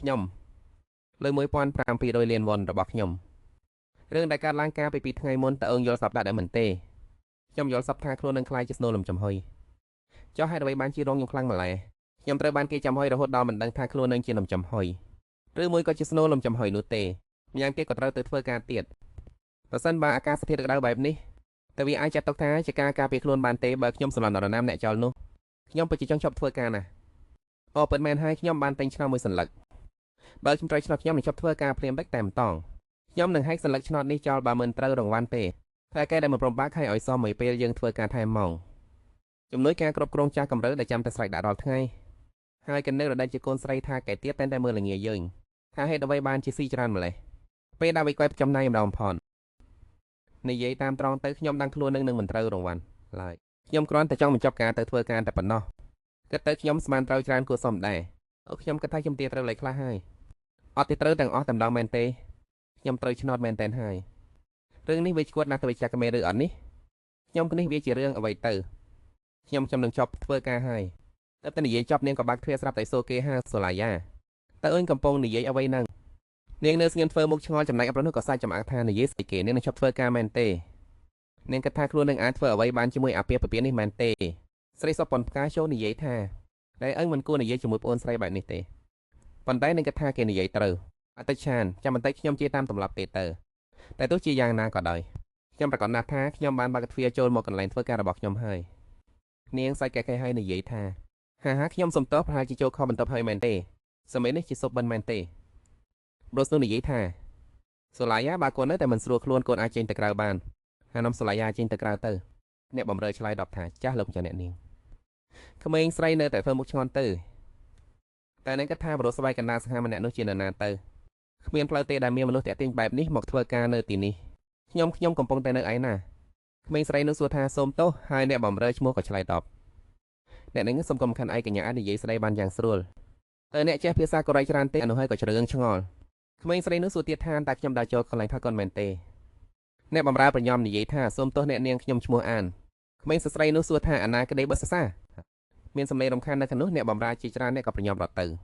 ខ្ញុំលើ1,700លានវ៉ុនរបស់ខ្ញុំរឿងដែលកើតឡើងកាលពី2ថ្ងៃមុនតើអូនយល់សពដាក់ដែរមិនទេខ្ញុំយល់សពថាខ្លួននឹងខ្លាយជាស្នូលលំចំហុយចុះហេតុអ្វីបានជារងខ្ញុំខ្លាំងម្ល៉េះខ្ញុំត្រូវបានគេចាំហុយរហូតដល់មិនដឹងថាខ្លួននឹងជាលំចំហុយឬមួយក៏ជាស្នូលលំចំហុយនោះទេម្យ៉ាងទៀតក៏ត្រូវទៅធ្វើការទៀតប្រសិនបើអាកាសធាតុក្តៅបែបនេះតើវាអាចចាត់ទុកថាជាការការពារខ្លួនបានទេបើខ្ញុំសម្លន់នរណាម្នាក់ចោលនោះខ្ញុំពិតជាចង់ឈប់ធ្វើការណាអូពិតមែនហើយខ្ញុំបានទិញឆ្នោតមួយសន្លឹកបើខ្ញុំត្រូវឆ្នោតខ្ញុំនឹងឈប់ធ្វើការភ្លាមបិទតែម្ដងខ្ញុំនឹងហែកសន្លឹកឆ្នោតនេះចោលបើមិនត្រូវរង្វាន់ទេតែគេដែលមិនព្រមបាក់ឲ្យសមមួយពេលយើងធ្វើការថែមម៉ោងជំនួយការគ្រប់គ្រងចាស់កម្រើដែលចាំតែស្រែកដាក់រាល់ថ្ងៃហើយកណ្ដឹងរដែកជាកូនស្រីថាកែទៀតតែមើលល្ងាយើងថាហេតុអ្វីបានជាស៊ីច្រើនម្លេះពេលដាក់វិកែបចំណាយម្ដងផននិយាយតាមត្រង់ទៅខ្ញុំដឹងខ្លួននឹងមិនត្រូវរង្វាន់ឡើយខ្ញុំគ្រាន់តែចង់បញ្ចប់ការទៅធ្វើការតែប៉ុណ្ណោះគិតទៅខ្ញុំស្មានត្រូវច្រើនគួរសមដែរអូខ្ញុំគិតថាខ្ញុំទៀតត្រូវលេខខ្លះហើយអត់ទេត្រូវទាំងអស់តែម្ដងមែនទេខ្ញុំត្រូវឆ្នោតមែនតែនហើយរឿងនេះវាឈួតណាស់ទៅវិចារមេឬអត់នេះខ្ញុំនេះវាជារឿងអ្វីទៅខ្ញុំនឹងចប់ធ្វើការហើយតែនិយាយចប់នាងក៏បាក់ទ្វារស្រាប់តែសូគេហាសូឡាយ៉ាតើអូនកំពុងនិយាយអ្វីហ្នឹងនាងនៅស្ងៀមធ្វើមុខឆ្ងល់ចំណែកអប្រុសនោះក៏សាច់ចំអាក់ថានិយាយស្អីគេនាងនឹងចប់ធ្វើការមែនទេនាងគិតថាខ្លួននឹងអាចធ្វើអ្វីបានជាមួយអាពាហ៍ពិពាហ៍នេះមែនទេស្រីសុបប៉ុនផ្កាចូលនិយាយថាតែអឹងមិនគួរនិយាយជាមួយប្អូនស្រីបែបនេះទេប៉ុន្តែនាងគិតថាគេនិយាយត្រូវអតិឆានចាំបន្តិចខ្ញុំជាតាមទម្លាប់ទេទៅតែទោះជាយ៉ាងណាក៏ដោយខ្ញុំប្រកាសណាស់ថាខ្ញុំបានបើកទ្វារចូលមកកន្លែងធ្វើការរបស់ខ្ញុំហើយនាងសាច់កែកែហើយនិយាយថាហាខ្ញុំសុំទោសប្រហែលជាចូលខុសបន្ទប់ហើយមែនទេសម័យនេះជាសុបបិនមែនទេប្រុសនោះនិយាយថាសូឡាយ៉ាបើកូននៅតែមិនស្រួលខ្លួនកូនអាចចេញទៅក្រៅបានហើយនាំសូឡាយ៉ាចេញទៅក្រៅទៅអ្នកបំរើឆ្លើយតបថាចាស់លោកចាស់អ្នកនាងក្មេងស្រីនៅតែធ្វើមុខឆ្ងន់ទៅតែនាងគិតថាបរិសុទ្ធស្បែកកណ្ដាលសង្ហាម្នាក់នោះជានរណាទៅគ្មានផ្លូវទេដែលមានមនុស្សតាក់ទាញបែបនេះមកធ្វើការនៅទីនេះខ្ញុំកំពុងតែនៅឯណាក្មេងស្រីនោះសួរថាសូមទោសហើយអ្នកបំរើឈ្មោះក៏ឆ្លើយតបអ្នកនឹងសុំកំខណ្ឌឯកញ្ញាអាចនិយាយស្ដីបានយ៉ាងស្រួលតើអ្នកចេះភាសាកូរ៉េច្រើនទេអនុហើយក៏ជ្រឿងឆ្ងល់ក្មេងស្រីនោះសួរទៀតថាតើខ្ញុំដើរចូលកន្លែងផាកុនមែនទេអ្នកបម្រើប្រញោមនិយាយថាសូមទោសអ្នកនាងខ្ញុំឈ្មោះអានក្មេងស្រីនោះសួរថាអាណាក្តីបិសសាមានសម្លេងរំខាននៅខាងនោះអ្នកបម្រើជាច្រើនអ្នកក៏ប្រញោមរត់ទ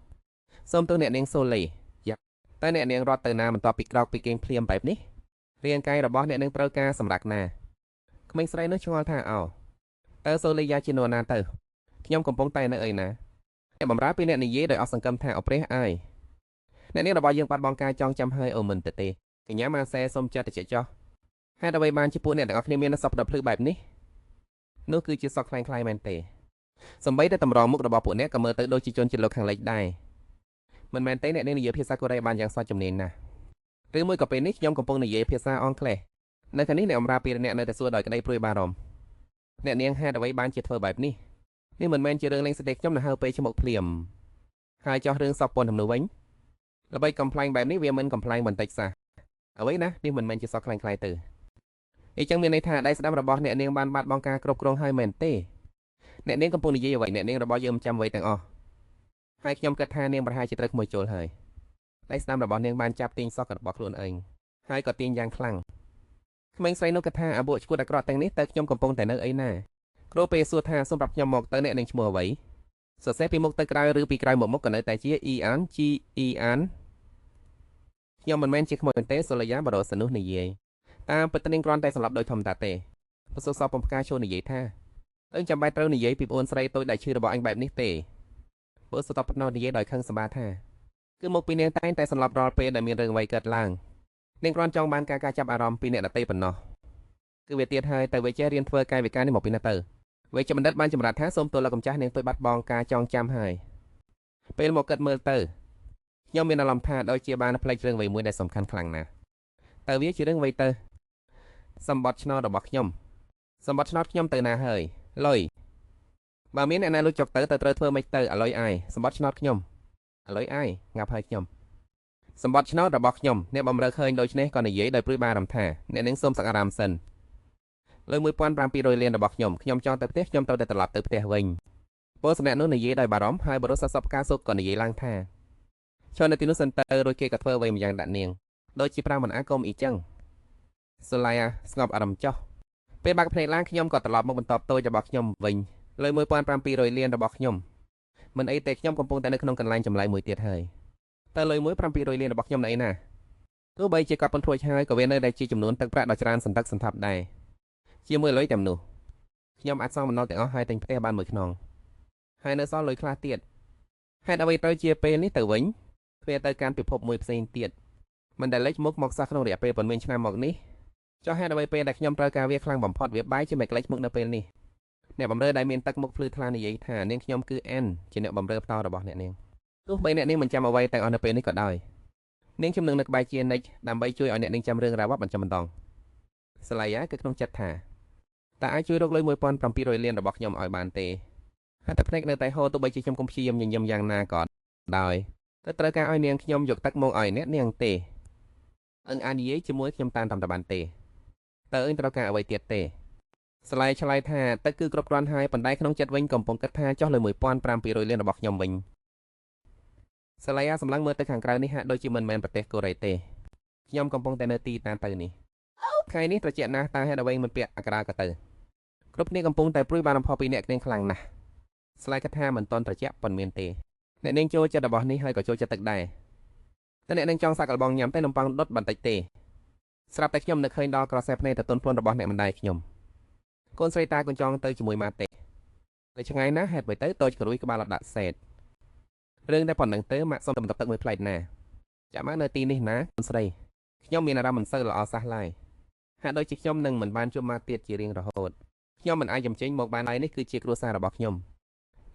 ៅសូមទោសអ្នកនាងសូលេយ៉ាតែអ្នកនាងរត់ទៅណាបន្ទាប់ពីក្រោកពីគេងភ្លាមបែបនេះរាងកាយរបស់អ្នកនឹងត្រូវការសម្រាប់ណាក្មេងស្រីនោះឆ្ងល់ថាអោតើសូលេយ៉ាជានរណាទៅខ្ញុំកំពុងតែនៅឯណាអ្នកបម្រើពីអ្នកនិយាយដោយអស់សង្ឃឹមថាអព្រះអាយអ្នកនាងរបស់យើងបាត់បង់ការចងចាំហើយអូមិនទេកញ្ញាម៉ាសែសុំចិត្តតិចចោះហេតុអ្វីបានជាពួកអ្នកទាំងអស់គ្នាមានសពដល់ភ្លឺបែបនេះនោះគឺជាសក់ខ្លាំងៗមែនទេសម្បីតែតម្រងមុខរបស់ពួកអ្នកក៏មើលទៅដូចជាជនជាតិលោកខាងលិចដែរមិនមែនទេអ្នកនាងនិយាយភាសាកូរ៉េបានយ៉ាងស្វាជំនាញណាស់ឬមួយក៏ពេលនេះខ្ញុំកំពុងនិយាយភាសាអង់គ្លេសនៅខាងនេះអ្នកបម្រើពីអ្នកនៅតែសួរដោយក្តីព្រួយបារម្ភអ្នកនាងហេតុអ្វីបានជាធ្វើបែបនេះនេះមិនមែនជារឿងលេងសើចខ្ញុំនៅហៅពេលឈ្មោះភ្លាមហើយចោះរឿងសពពន្ធនោះវិញល្បីកំ pl ែងបែបនេះវាមិនកំ pl ែងបន្តិចសោះអ្វីណានេះមិនមែនជាសក់ខ្លាំងៗទៅអញ្ចឹងមានន័យថាដៃស្ដាំរបស់អ្នកនាងបានបាត់បង់ការគ្រប់គ្រងហើយមែនទេអ្នកនាងកំពុងនិយាយអ្វីអ្នកនាងរបស់យើងមិនចាំអ្វីទាំងអស់ហើយខ្ញុំគិតថានាងប្រហែលជាត្រូវក្មួយចូលហើយដៃស្ដាំរបស់នាងបានចាប់ទាញសក់របស់ខ្លួនឯងហើយក៏ទាញយ៉ាងខ្លាំងក្មេងស្រីនោះគិតថាអាពួកឈួតអាក្រក់ទាំងនេះតើខ្ញុំកំពុងតែនៅអីណាគ្រូពេលសួរថាសូមប្រាប់ខ្ញុំមកតើអ្នកនាងឈ្មោះអ្វីសរសេរពីមុខទៅក្រៅឬពីក្រៅមកមុខក៏នៅតែជា E An G E An ខ្ញុំមិនមែនជាក្មួយទេសូឡាយ៉ាបរោសនោះនិយាយតាមពិតនាងគ្រាន់តែសម្លាប់ដោយធម្មតាទេប្រសិទ្ធសពបំផ្កាចូលនិយាយថាអើចាំបាច់ត្រូវនិយាយពីប្អូនស្រីតូចដែលឈឺរបស់អញបែបនេះទេព្រោះសតបណោះនិយាយដោយខឹងសម្បាថាគឺមកពីនាងតែងតែសម្លាប់រាល់ពេលដែលមានរឿងអ្វីកើតឡើងនាងគ្រាន់ចង់បានការចាប់អារម្មណ៍ពីអ្នកដទៃប៉ុណ្ណោះគឺវាទៀតហើយតែវាចេះរៀនធ្វើកាយវិការនេះមកពីណាទៅវាជាបណ្ឌិតបានចម្រាស់ថាសូមទោសលោកកម្ចាស់នាងទៅបាត់បង់ការចងចាំហើយពេលមកគិតមើលទៅខ្ញុំមានអារម្មណ៍ថាដូចជាបានផ្លេចរឿងអ្វីមួយដែលសំខាន់ខ្លាំងណាស់តើវាជារឿងអ្វីទៅសម្បត្តិឆ្នោតរបស់ខ្ញុំសម្បត្តិឆ្នោតខ្ញុំទៅណាហើយលុយបើមានអ្នកណាលួចចុកទៅត្រូវធ្វើម៉េចទៅអាលុយអាយសម្បត្តិឆ្នោតខ្ញុំអាលុយអាយងាប់ហើយខ្ញុំសម្បត្តិឆ្នោតរបស់ខ្ញុំអ្នកបំរើឃើញដូច្នេះក៏និយាយដោយព្រួយបារម្ភថាអ្នកនឹងសូមសក្ការៈសិនលើ1,700លានរបស់ខ្ញុំចង់ទៅផ្ទះខ្ញុំត្រូវតែត្រឡប់ទៅផ្ទះវិញពលសម្នាក់នោះនិយាយដោយបារម្ភហើយបរិសុទ្ធសពការសុខក៏និយាយឡើងថាឈរនៅទីនោះសិនទៅរួចគេក៏ធ្វើអ្វីម្យ៉ាងដាក់នាងដូចជាប្រាំមិនអាកុំអ៊ីចឹងសូឡាយ៉ាស្ងប់អារម្មណ៍ចុះពេលបាក់ភ្នែកឡើងខ្ញុំក៏ត្រឡប់មកបន្តតូចរបស់ខ្ញុំវិញលើ1,700លានរបស់ខ្ញុំមិនអីទេខ្ញុំកំពុងតែនៅក្នុងកន្លែងចម្លែកមួយទៀតហើយ តើលុយមួយ700លានរបស់ខ្ញុំនៅឯណាទោះបីជាគាត់ប៉ុនធួចហើយក៏វានៅតែជាចំនួនទឹកប្រាក់ដ៏ច្រើនសន្ធឹកសន្ធាប់ដែរជាមួយលុយទាំងនោះខ្ញុំអាចសងបំណុលទាំងអស់ហើយទិញផ្ទះបានមួយខ្នងហើយនៅសល់លុយខ្លះទៀតហេតុអ្វីត្រូវជាពេលនេះទៅវិញវាទៅកាន់ពិភពមួយផ្សេងទៀតមិនដែលលេចមុខមកសោះក្នុងរយៈពេលប៉ុន្មានឆ្នាំមកនេះចុះហេតុអ្វីពេលដែលខ្ញុំត្រូវការវាខ្លាំងបំផុតវាបែរជាមិនក្លែកមុខនៅពេលនេះអ្នកបម្រើដែលមានទឹកមុខភ្លឺថ្លានិយាយថានាងខ្ញុំគឺអែនជាអ្នកបម្រើផ្ទាល់របស់អ្នកនាងទោះបីអ្នកនាងមិនចាំអ្វីទាំងអស់នៅពេលនេះក៏ដោយនាងខ្ញុំនឹងនៅក្បែរជានិច្ចដើម្បីជួយឲ្យអ្នកនាងចាំរឿងរ៉ាវបញ្ចុះបន្តសាឡាយ៉ាគឺក្នុងចិត្តថាតើអាចជួយរកលុយ1700លានរបស់ខ្ញុំឲ្យបានទេហើយតែភ្នែកនៅតែហូរទោះបីជាខ្ញុំកុំព្យាយាមញញឹមយ៉ាងណាក៏ដោយតែត្រូវការឲ្យនាងខ្ញុំយកទឹកមកឲ្យអ្នកនាងទេអឹងអាននិយាយជាមួយខ្ញុំតាមតែបានទេតើអឹងត្រូវការអ្វីទៀតទេស្លាយឆ្លើយថាទឹកគឺគ្រប់គ្រាន់ហើយប៉ុន្តែក្នុងចិត្តវិញកំពុងគិតថាចោះលើ1700លានរបស់ខ្ញុំវិញសាឡាយ៉ាសម្លឹងមើលទៅខាងក្រៅនេះហាក់ដូចជាមិនមែនប្រទេសកូរ៉េទេខ្ញុំកំពុងតែនៅទីតានទៅនេះថ្ងៃនេះត្រជាក់ណាស់តើហេតុអ្វីមិនពាក់អាក្រាក៏ទៅគ្រប់គ្នាកំពុងតែព្រួយបារម្ភពីអ្នកនាងខ្លាំងណាស់ស្លាយគិតថាមិនតន់ត្រជាក់ប៉ុន្មានទេអ្នកនាងចូលចិត្តរបស់នេះហើយក៏ចូលចិត្តទឹកដែរតែអ្នកនាងចង់សាកល្បងញ៉ាំតែនំប៉័ងដុតបន្តិចទេស្រាប់តែខ្ញុំនឹកឃើញដល់ក្រសែភ្នែកទៅទន់ភ្លន់របស់អ្នកម្ដាយខ្ញុំកូនស្រីតាកូនចង់ទៅជាមួយម៉ាតេតែឆ្ងាយណាស់ហេតុអ្វីទៅតូចក្រួយក្បាលអត់ដាក់សេតរឿងតែប៉ុណ្្នឹងទៅម៉ាក់សុំទៅទឹកមួយផ្លែតណាចាក់ម៉ាក់នៅទីនេះណាកូនស្រីខ្ញុំមានអារម្មណ៍មិនសូវល្អសោះឡើយហាក់ដូចជាខ្ញុំនឹងមិនបានជួបម៉ាក់ទៀតជារៀងរហូតខ្ញុំមិនអាចចំចេញមកបានហើយនេះគឺជាគ្រួសាររបស់ខ្ញុំ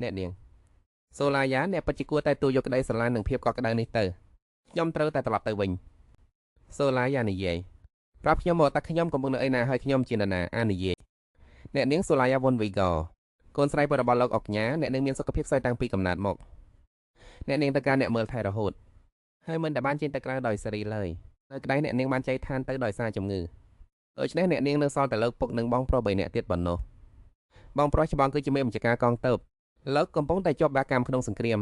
អ្នកនាងសូឡាយ៉ាអ្នកពិតជាគួរតែទូយកក្តីស្រឡាញ់និងភាពកក់ក្ដៅនេះទៅខ្ញុំត្រូវតែត្រឡប់ទៅវិញសូឡាយ៉ានិយាយប្រាប់ខ្ញុំមកតើខ្ញុំកំពុងនៅឯណាហើយខ្ញុំជានរណាអានិយាយអ្នកនាងសូឡាយ៉ាវុនវីហ្គោកូនស្រីរបស់លោកអុកញ៉ាអ្នកនាងមានសុខភាពស្អុយតាំងពីកំណើតមកអ្នកនាងទៅការអ្នកមើលថែរហូតហើយមិនដែលបានចេញទៅក្រៅដោយសេរីឡើយនៅក្តីអ្នកនាងបានចែកឋានទៅដោយសារជំងឺដូច្នេះអ្នកនាងនៅសល់តែលោកពុកនិងបងប្រុស3នាក់ទៀតប៉ុណ្ណោះបងប្រុសច្បងគឺជាមេបញ្ជាការកងទ័ពលោកកំពុងតែជាប់បាកម្មក្នុងសង្គ្រាម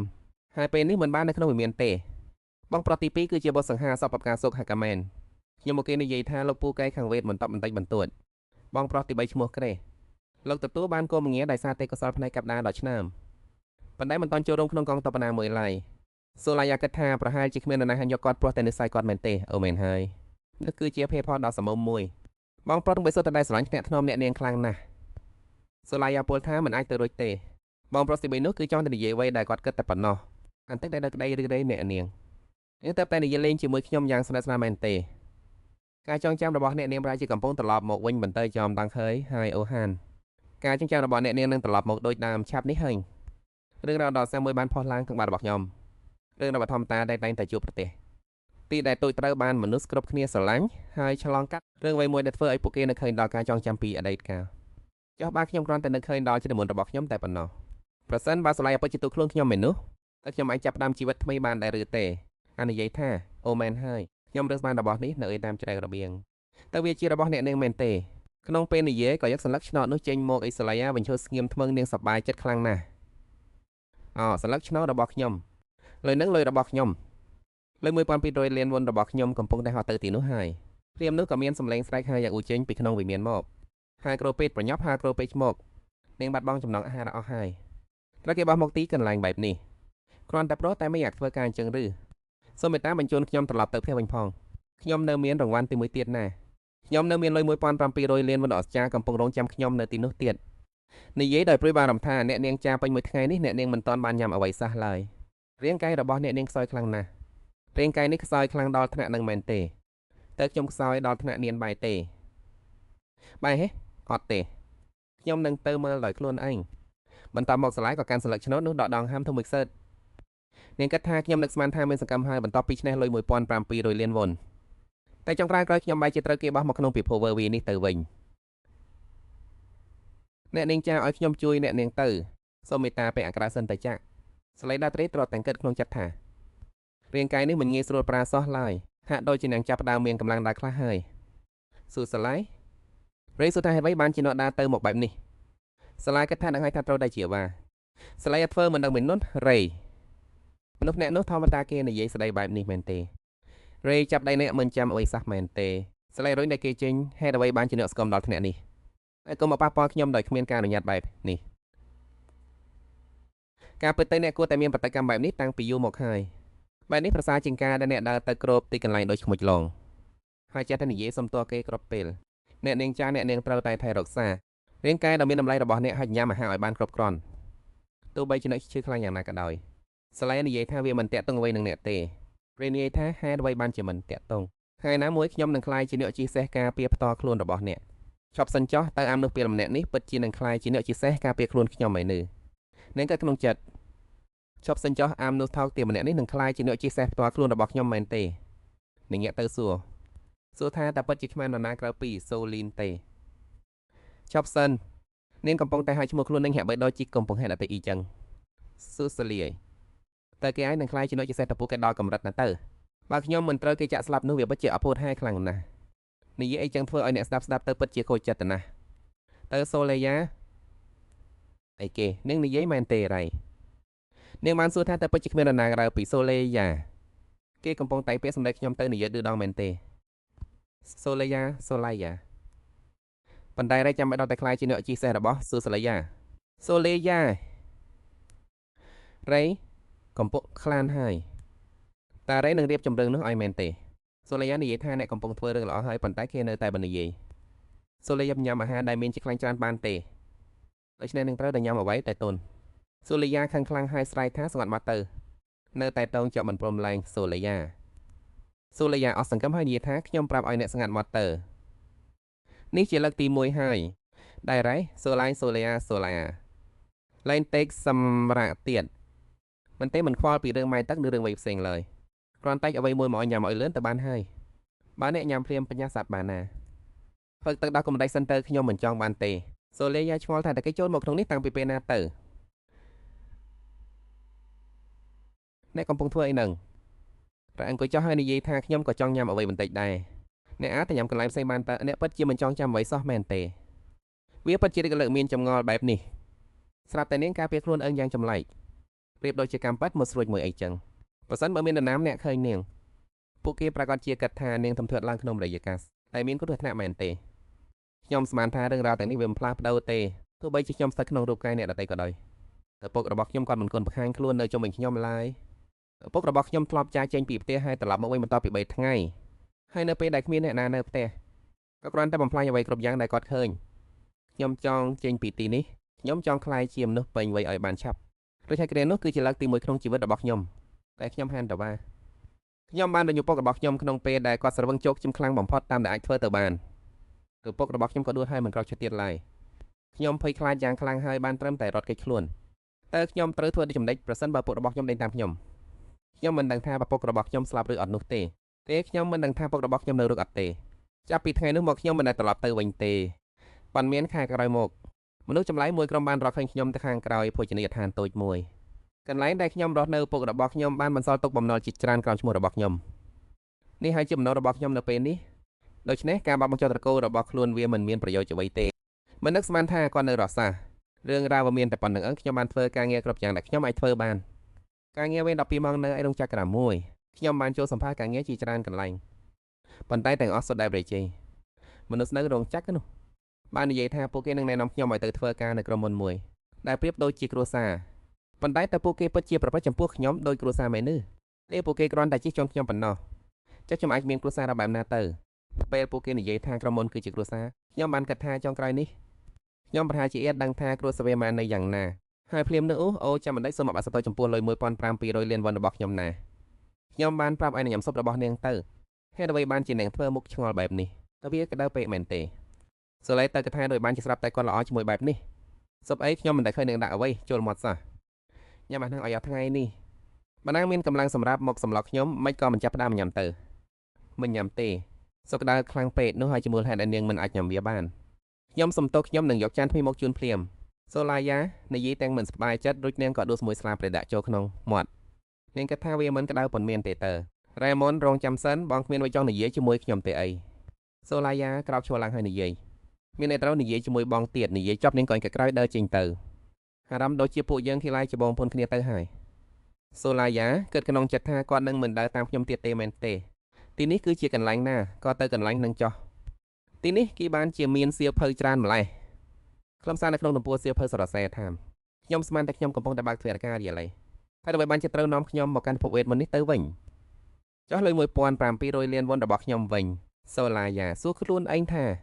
ហើយពេលនេះមិនបាននៅក្នុងវិមានទេបងប្រុសទី2គឺជាបុត្រសង្ហាសពបកាសុកហាកាមែនខ្ញុំមកគេនិយាយថាលោកពូកែខាងវេទបន្តបន្តិចបន្តួចបងប្រុសទី3ឈ្មោះក្រេលោកទទួលបានគោលងារដោយសារទេកុសលផ្នែកកັບដាដល់ឆ្នាំប៉ុន្តែមិនតាន់ចូលរួមក្នុងកងទ័ពណាមួយឡើយសូឡាយ៉ាគិតថាប្រហែលជាគ្មាននរណាហាញយកគាត់ព្រោះតែនិស្ស័យគាត់មែនទេអូមែនហើយនេះគឺជាភេផលដ៏សមមួយបងប្រុសទាំងបីសុទ្ធតែស្រឡាញ់ភ្នាក់ធ្នមអ្នកនាងខ្លាំងណាស់សូឡាយ៉ាពលថាមិនអាចទៅរួចទេបងប្រុសទី3នោះគឺចង់តែនិយាយអ្វីដែលគាត់គិតតែប៉ុណ្ណោះអន្តិចតែនៅក្តីឬអ្នកនាងតែតែនិយាយលេងជាមួយខ្ញុំយ៉ាងស្និទ្ធស្នាលមែនទេការចងចាំរបស់អ្នកនាងប្រហែលជាកំពុងត្រឡប់មកវិញបន្តិចចំតាំងហើយអូហានការចងចាំរបស់អ្នកនាងនឹងត្រឡប់មកដូចដើមឆាប់នេះហើយរឿងរ៉ាវដ៏សាមួយបានផុសឡើងក្នុងបាតរបស់ខ្ញុំរឿងរ៉ាវធម្មតាដែលតែងតែជួបប្រទេសទីដែលទូចត្រូវបានមនុស្សគ្រប់គ្នាស្រឡាញ់ហើយឆ្លងកាត់រឿងអ្វីមួយដែលធ្វើឲ្យពួកគេនឹកឃើញដល់ការចងចាំពីអតីតកាលចុះបាទខ្ញុំគ្រាន់តែនឹកឃើញដល់ចិត្តមុនរបស់ខ្ញុំតែប៉ុណ្ណោះប្រសិនបើស្លាយអពុជិទូខ្លួនខ្ញុំមែននោះតើខ្ញុំអាចចាប់ផ្ដើមជីវិតថ្មីបានដែរឬទេអានិយាយថាអូមែនហើយខ្ញុំរើសបានរបស់នេះនៅឯតាមច្រែករបៀងតើវាជារបស់អ្នកនាងមែនទេក្នុងពេលនិយាយក៏យកសន្លឹកឆ្នោតនោះចេញមកអ៊ីស្លាយ៉ាបញ្ឈរស្ងៀមថ្មឹងនាងសប្បាយចិត្តខ្លាំងណាស់សន្លឹកឆ្នោតរបស់ខ្ញុំលុយនឹងលុយរបស់ខ្ញុំលុយ1700លានវុនរបស់ខ្ញុំកំពុងតែហត់ទៅទីនោះហើយព្រាមនោះក៏មានសម្លេងស្រែកហើយយ៉ាងអ៊ូចេញពីក្នុងវិមានមកហើយគ្រូពេទ្យប្រញាប់ហើយគ្រូពេទ្យមកនាងបាត់បង់ចំណងអាហារអស់ហើយត្រូវគេបោះមកទីកន្លែងបែបនេះគ្រាន់តែប្រុសតែមិនอยากធ្វើការអញ្ចឹងឬសូមមេត្តាបញ្ជូនខ្ញុំត្រឡប់ទៅផ្ទះវិញផងខ្ញុំនៅមានរង្វាន់ទីមួយទៀតណាខ្ញុំនៅមានលុយ1700លានវុនអស្ចារ្យកំពុងរងចាំខ្ញុំនៅទីនោះទៀតនិយាយដោយព្រួយបារម្ភថាអ្នកនាងចាពេញមួយថ្ងៃនេះអ្នកនាងមិនទាន់បានញ៉ាំអ្វីសោះឡើយរាងកាយរបស់អ្នកនាងខ្សោយខ្លាំងណាស់រាងកាយនេះខ្សោយខ្លាំងដល់ថ្នាក់នឹងមែនទេតើខ្ញុំខ្សោយដល់ថ្នាក់នៀនបាយទេបាយហេអត់ទេខ្ញុំនឹងទៅមើលដោយខ្លួនឯងបន្តមកស្លាយក៏កាន់សន្លឹកឆ្នោតនោះដកដងហាមធំមួយសើតនាងគិតថាខ្ញុំនឹកស្មានថាមានសកម្មហើយបន្ទាប់ពីឈ្នះលុយ1700លានវុនតែចុងក្រោយខ្ញុំបែរជាត្រូវគេបោះមកក្នុងពិភពវើវីនេះទៅវិញអ្នកនាងចាឲ្យខ្ញុំជួយអ្នកនាងទៅសូមមេត្តាពេលអាក្រក់សិនទៅចាក់ស្លេដាត្រីទ្រត់តែគិតក្នុងចិត្តថារាងកាយនេះមិនងាយស្រួលប្រាសោះឡើយហាក់ដូចជានាងចាប់ផ្ដើមមានកម្លាំងដើរខ្លះហើយស៊ូសាឡៃរេសុថាហេតុអ្វីបានជាអ្នកដើរទៅមកបែបនេះសាឡៃគិតថានឹងឲ្យថាត្រូវតែជាវ៉ាសាឡៃអត់ធ្វើមិនដឹងមិននោះរេមនុស្សអ្នកនោះធម្មតាគេនិយាយស្ដីបែបនេះមែនទេរេចាប់ដៃអ្នកមិនចាំអ្វីសោះមែនទេសាឡៃរុញតែគេចេញហេតុអ្វីបានជាអ្នកស្គមដល់ថ្នាក់នេះតែកុំមកប៉ះពាល់ខ្ញុំដោយគ្មានការអនុញ្ញាតបែបនេះការពិតទៅអ្នកគួរតែមានបដកម្មបែបនេះតាំងពីយូរមកហើយ បែបនេះប្រសើរជាងការដែលអ្នកដើរទៅគ្របទីកន្លែងដូចឈ្មោះឡងហើយចេះតែនិយាយសុំតគេគ្រប់ពេលអ្នកនាងចាស់អ្នកនាងត្រូវតែថែរក្សារាងកាយដ៏មានតម្លៃរបស់អ្នកហើយញ៉ាំអាហារឲ្យបានគ្រប់គ្រាន់ទោះបីជាអ្នកឈឺខ្លាំងយ៉ាងណាក៏ដោយសាឡែនិយាយថាវាមិនតាក់ទងអ្វីនឹងអ្នកទេពេលនិយាយថាហេតុអ្វីបានជាមិនតាក់ទងថ្ងៃណាមួយខ្ញុំនឹងក្លាយជាអ្នកជិះសេះការពារផ្ទាល់ខ្លួនរបស់អ្នកឈប់សិនចោះតើអាមនោះពេលម្នាក់នេះពិតជានឹងក្លាយជាអ្នកជិះសេះការពារខ្លួនខ្ញុំឯនេះនាងក៏ក្នុងចិត្តឈប់សិនចោះអាមនោះថោកទាបម្នាក់នេះនឹងក្លាយជាអ្នកជិះសេះផ្ទាល់ខ្លួនរបស់ខ្ញុំមែនទេនាងងាកទៅសួរថាតើពិតជាគ្មាននរណាក្រៅពីសូលីនទេឈប់សិននាងកំពុងតែហៅឈ្មោះខ្លួននឹងហាក់បីដូចជាកំពុងហេតុអីអីចឹងស៊ូសាលីតើគេឯងនឹងខ្លាយជាអ្នកជាសេះតពូគេដល់កម្រិតណាទៅបើខ្ញុំមិនត្រូវគេចាក់ស្លាប់នោះវាពិតជាអភូតហែខ្លាំងណាស់និយាយអីចឹងធ្វើឲ្យអ្នកស្ដាប់ទៅពិតជាខូចចិត្តណាស់តើសូលេយ៉ាអីគេនាងនិយាយមែនទេរ៉ៃនាងបានសួរថាតើពិតជាគ្មាននរណាក្រៅពីសូលេយ៉ាគេកំពុងតែពាក្យសម្ដីខ្ញុំទៅនិយាយឌឺដងមែនទេសូលេយ៉ាប៉ុន្តែរ៉ៃចាំបាច់ដល់តែខ្លាយជាអ្នកជាសេះរបស់សូលេយ៉ារ៉ៃកំពុងខ្លានហើយតើរ៉េនឹងរៀបចម្រឹងនោះឲ្យមែនទេសូលេយ៉ានិយាយថាអ្នកកំពុងធ្វើរឿងល្អហើយប៉ុន្តែគេនៅតែបន្និយាយសូលេយ៉ាញ៉ាំអាហារដែលមានជាខ្លាញ់ច្រើនបានទេដូច្នេះនឹងត្រូវតែញ៉ាំអ្វីតែទុនសូលេយ៉ាខឹងខ្លាំងហើយស្រែកថាស្ងាត់មកទៅនៅតែតោងជាប់មិនព្រមឡើងសូលេយ៉ាអស់សង្ឃឹមហើយនិយាយថាខ្ញុំប្រាប់ឲ្យអ្នកស្ងាត់មកទៅនេះជាលើកទី1ហើយដែររ៉េសូលេយ៉ាលែងតេកសម្រាប់ទៀតមិនខ្វល់ពីរឿងម៉ែទឹកឬរឿងអ្វីផ្សេងឡើយគ្រាន់តែអ្វីមួយមកឲ្យញ៉ាំឲ្យលឿនទៅបានហើយបើអ្នកញ៉ាំភ្លាមបញ្ញាសត្វបានណាផឹកទឹកដោះកំដៃសិនទៅខ្ញុំមិនចង់បានទេសូលេយ៉ាឆ្ងល់ថាតើគេចូលមកក្នុងនេះតាំងពីពេលណាទៅអ្នកកំពុងធ្វើអីហ្នឹងរ៉ាអង្គុយចុះហើយនិយាយថាខ្ញុំក៏ចង់ញ៉ាំអ្វីបន្តិចដែរអ្នកអាចតែញ៉ាំកន្លែងផ្សេងបានតើអ្នកពិតជាមិនចង់ចាំអ្វីសោះមែនទេវាពិតជារកលើកមានចម្ងល់បែបនេះស្រាប់តែនាងការពារខ្លួនឯងយ៉ាងចម្លែកប្រៀបដូចជាកម្មប៉ាត់មកស្រួចមួយអីចឹងប្រសិនបើមាននរណាម្នាក់ឃើញនាងពួកគេប្រកាសជាគិតថានាងធំធាត់ឡើងក្នុងរយៈកាលតែមានគ្រោះថ្នាក់មែនទេខ្ញុំស្មានថារឿងរ៉ាវទាំងនេះវាមិនផ្លាស់ប្ដូរទេទោះបីជាខ្ញុំស្ថិតក្នុងរូបកាយអ្នកដទៃក៏ដោយតែពុករបស់ខ្ញុំគាត់មិនគុណបង្ហាញខ្លួននៅជុំវិញខ្ញុំឡើយពុករបស់ខ្ញុំធ្លាប់ចាយចេញពីផ្ទះហើយត្រឡប់មកវិញបន្ទាប់ពី3ថ្ងៃហើយនៅពេលដែលគ្មានអ្នកណានៅផ្ទះក៏គ្រាន់តែបំផ្លាញអ្វីគ្រប់យ៉ាងដែលគាត់ឃើញខ្ញុំចង់ចេញពីទីនេះខ្ញុំចង់ក្លាយជាមនុស្សពេញវ័យឲ្យបានឆាប់ព្រោះតែគ្រានោះគឺជាលើកទី1ក្នុងជីវិតរបស់ខ្ញុំតែខ្ញុំហានតាវ៉ាខ្ញុំបានរញពុករបស់ខ្ញុំក្នុងពេលដែលគាត់ស្រវឹងជោគជំខ្លាំងបំផុតតាមដែលអាចធ្វើទៅបានឬពុករបស់ខ្ញុំក៏ដួលហើយមិនក្រោកឈរទៀតឡើយខ្ញុំភ័យខ្លាចយ៉ាងខ្លាំងហើយបានត្រឹមតែរត់គេចខ្លួនតើខ្ញុំត្រូវធ្វើដូចម្តេចប្រសិនបើពុករបស់ខ្ញុំដេញតាមខ្ញុំមិនដឹងថាពុករបស់ខ្ញុំស្លាប់ឬអត់នោះទេខ្ញុំមិនដឹងថាពុករបស់ខ្ញុំនៅរស់អត់ទេចាប់ពីថ្ងៃនោះមកខ្ញុំមិនដែលត្រឡប់ទៅវិញទេប៉ុន្មានខែក្រោយមកមនុស្សចម្លែកមួយក្រុមបានរកឃើញខ្ញុំទៅខាងក្រោយភោជនីយដ្ឋានតូចមួយកន្លែងដែលខ្ញុំរស់នៅពុករបស់ខ្ញុំបានបន្សល់ទុកបំណុលជាច្រើនក្រោមឈ្មោះរបស់ខ្ញុំនេះហើយជាបំណុលរបស់ខ្ញុំនៅពេលនេះដូច្នេះការបាត់បង់ចោលត្រកូលរបស់ខ្លួនវាមិនមានប្រយោជន៍អ្វីទេមិននឹកស្មានថាគាត់នៅរស់សះរឿងរ៉ាវវាមានតែប៉ុណ្្នឹងខ្ញុំបានធ្វើការងារគ្រប់យ៉ាងដែលខ្ញុំអាចធ្វើបានការងារវេន12ម៉ោងនៅឯរោងចក្រមួយខ្ញុំបានចូលសម្ភារការងារជាច្រើនកន្លែងប៉ុន្តែទាំងអស់សុទ្ធតែប្រជែងមនុស្សនៅរោងចក្រនោះបាននិយាយថាពួកគេនឹងណែនាំខ្ញុំឲ្យទៅធ្វើការនៅក្រុមហ៊ុនមួយដែលប្រៀបដូចជាគ្រួសារប៉ុន្តែតើពួកគេពិតជាប្រព្រឹត្តចំពោះខ្ញុំដោយគ្រួសារមែនទេពួកគេគ្រាន់តែជិះជាន់ខ្ញុំប៉ុណ្ណោះចុះខ្ញុំអាចមានគ្រួសារបែបណាទៅពេលពួកគេនិយាយថាក្រុមហ៊ុនគឺជាគ្រួសារខ្ញុំបានគិតថាចុងក្រោយនេះខ្ញុំប្រហែលជាដឹងថាគ្រួសារវានៅយ៉ាងណាហើយភ្លាមនោះអូចាំមិនដេចសូមអបអរសាទរចំពោះលុយ 1,500 លានវ៉ុនរបស់ខ្ញុំណាខ្ញុំបានប្រាប់ឲ្យញ៉ាំស៊ុបរបស់នាងទៅហេតុអ្វីបានជានាងធ្វើមុខឆ្ងល់បែបនេះតើវាក្តៅពេកមែនទេសូឡេទៅកថាដោយបានជាស្រាប់តែគាត់ល្អជាមួយបែបនេះស៊ុបអីខ្ញុំមិនដែលឃើញនាងដាក់អ្វីចូលមាត់សោះញ៉ាំអាហ្នឹងឲ្យអស់ថ្ងៃនេះបើណាងមានកម្លាំងសម្រាប់មកសម្លក់ខ្ញុំមិនក៏មិនចាប់ផ្ដើមញ៉ាំទៅមិនញ៉ាំទេសុខក្តៅខ្លាំងពេកនោះហើយជាមូលហេតុដែលនាងមិនអាចញ៉ាំវាបានខ្ញុំសំទោសខ្ញុំនឹងយកចានថ្មីមកជូនភ្លាមសូឡាយ៉ានិយាយទាំងមិនសប្បាយចិត្តដូចនាងក៏ដួសមួយស្លាបព្រាដាក់ចូលក្នុងមាត់នាងគិតថាវាមិនក្តៅប៉ុន្មានទេតើរ៉េម៉ុនរងចាំសិនបងគ្មានអ្វីចង់និយាយជាមួយខ្ញុំទេអីសូឡាយ៉ាក្រោកឈរឡើងហើយនិយាយមានអ្នកត្រូវនិយាយជាមួយបងទៀតនិយាយចប់នាងក៏ក្រោយដើរចេញទៅអារម្មណ៍ដូចជាពួកយើងkhiឡាយជាបងប្អូនគ្នាទៅហើយសូឡាយ៉ាគិតក្នុងចិត្តថាគាត់នឹងមិនដើរតាមខ្ញុំទៀតទេមែនទេទីនេះគឺជាកន្លែងណាក៏ទៅកន្លែងនឹងចោះទីនេះគេបានជាមានសៀវភៅច្រើនម្ល៉េះខ្លឹមសារនៅក្នុងទំព័រសៀវភៅសរសេរថាខ្ញុំស្មានតែខ្ញុំកំពុងតែបើកទ្វារការិយាល័យ ហើយដើម្បីបានជាត្រូវនាំខ្ញុំមកកាន់ភពវេទមន្តនេះទៅវិញចុះលុយ1700លានវ៉ុនរបស់ខ្ញុំវិញសូឡាយ៉ាសួរខ្លួនឯងថា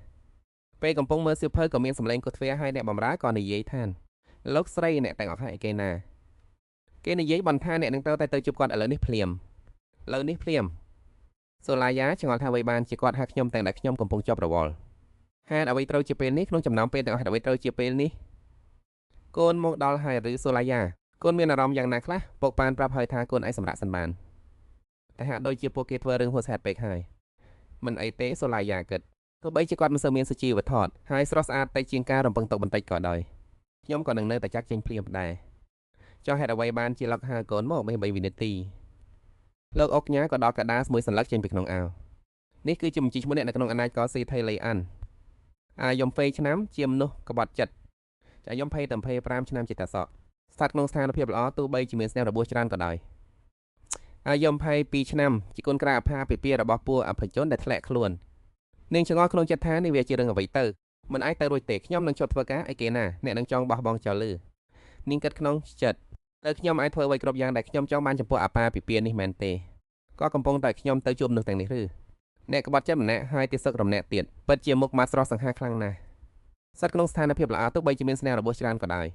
ពេលកំពុងមើលសៀវភៅក៏មានសម្លេងគោះទ្វារហើយអ្នកបម្រើក៏និយាយថាលោកស្រីអ្នកទាំងអស់ហើយគេណាគេនិយាយបន្ថាអ្នកនឹងទៅជួបគាត់ឥឡូវនេះភ្លាមសូឡាយ៉ាឆ្ងល់ថាអ្វីបានជាគាត់ហៅខ្ញុំទាំងដែលខ្ញុំកំពុងជាប់រវល់ហេតុអ្វីត្រូវជាពេលនេះក្នុងចំណោមពេលទាំងអស់អ្វីត្រូវជាពេលនេះកូនមកដល់ហើយឬសូឡាយ៉ាកូនមានអារម្មណ៍យ៉ាងណាខ្លះពុកប៉ានប្រាប់ហើយថាកូនឯងសម្រាប់សិនបានតែហាក់ដូចជាពួកគេធ្វើរឿងហួសហេតុពេកហើយមិនអីទេសូឡាយ៉ាគិតទោះបីជាគាត់មិនសូវមានសុជីវធម៌ហើយស្រស់ស្អាតតិចជាងការរំពឹងទុកបន្តិចក៏ដោយខ្ញុំក៏នឹងនៅតែចាក់ចេញភ្លាមដែរចុះហេតុអ្វីបានជាលោកហៅកូនមក3វិនាទីលោកអុកញ៉ាក៏ដល់កដាមួយសន្លឹកចេញពីក្នុងអាវនេះគឺជាបញ្ជីឈ្មោះអ្នកនៅក្នុងអាណាចក្រស៊ីថៃឡេអានអាយំពេឆ្នាំជាមនុស្សក្បត់ចិត្តចាយំភ័យតែ25ឆ្នាំជាតាសក់ស្ថិតក្នុងស្ថានភាពល្អទោះបីជាមានស្នេហ៍របួសច្រើនក៏ដោយអាយំភ័យ2ឆ្នាំជាគុណក្រៅអផាពិពារបស់ពួកអភិជនដែលធ្លាក់ខ្លួននាងចងល់ក្នុងចិត្តថានេះវាជារឿងអ្វីទៅមិនអាចទៅរួចទេខ្ញុំនឹងជប់ធ្វើការអីគេណាអ្នកនឹងចង់បោះបង់ចោលលឺនាងគិតក្នុងចិត្តតើខ្ញុំអាចធ្វើអ្វីគ្រប់យ៉ាងដែលខ្ញុំចង់បានចំពោះអបាពិពានេះមែនទេក៏កំពុងតែខ្ញុំទៅជួបនឹងទាំងនេះឬអ្នកក្បត់ចិត្តម្នាក់ហើយទីសឹករម្នាក់ទៀតពិតជាមុខមាត់ស្រស់សង្ហាខ្លាំងណាស់សិតក្នុងស្ថានភាពល្អទោះបីជាមានស្នេហ៍របួសច្រើនក៏ដោយ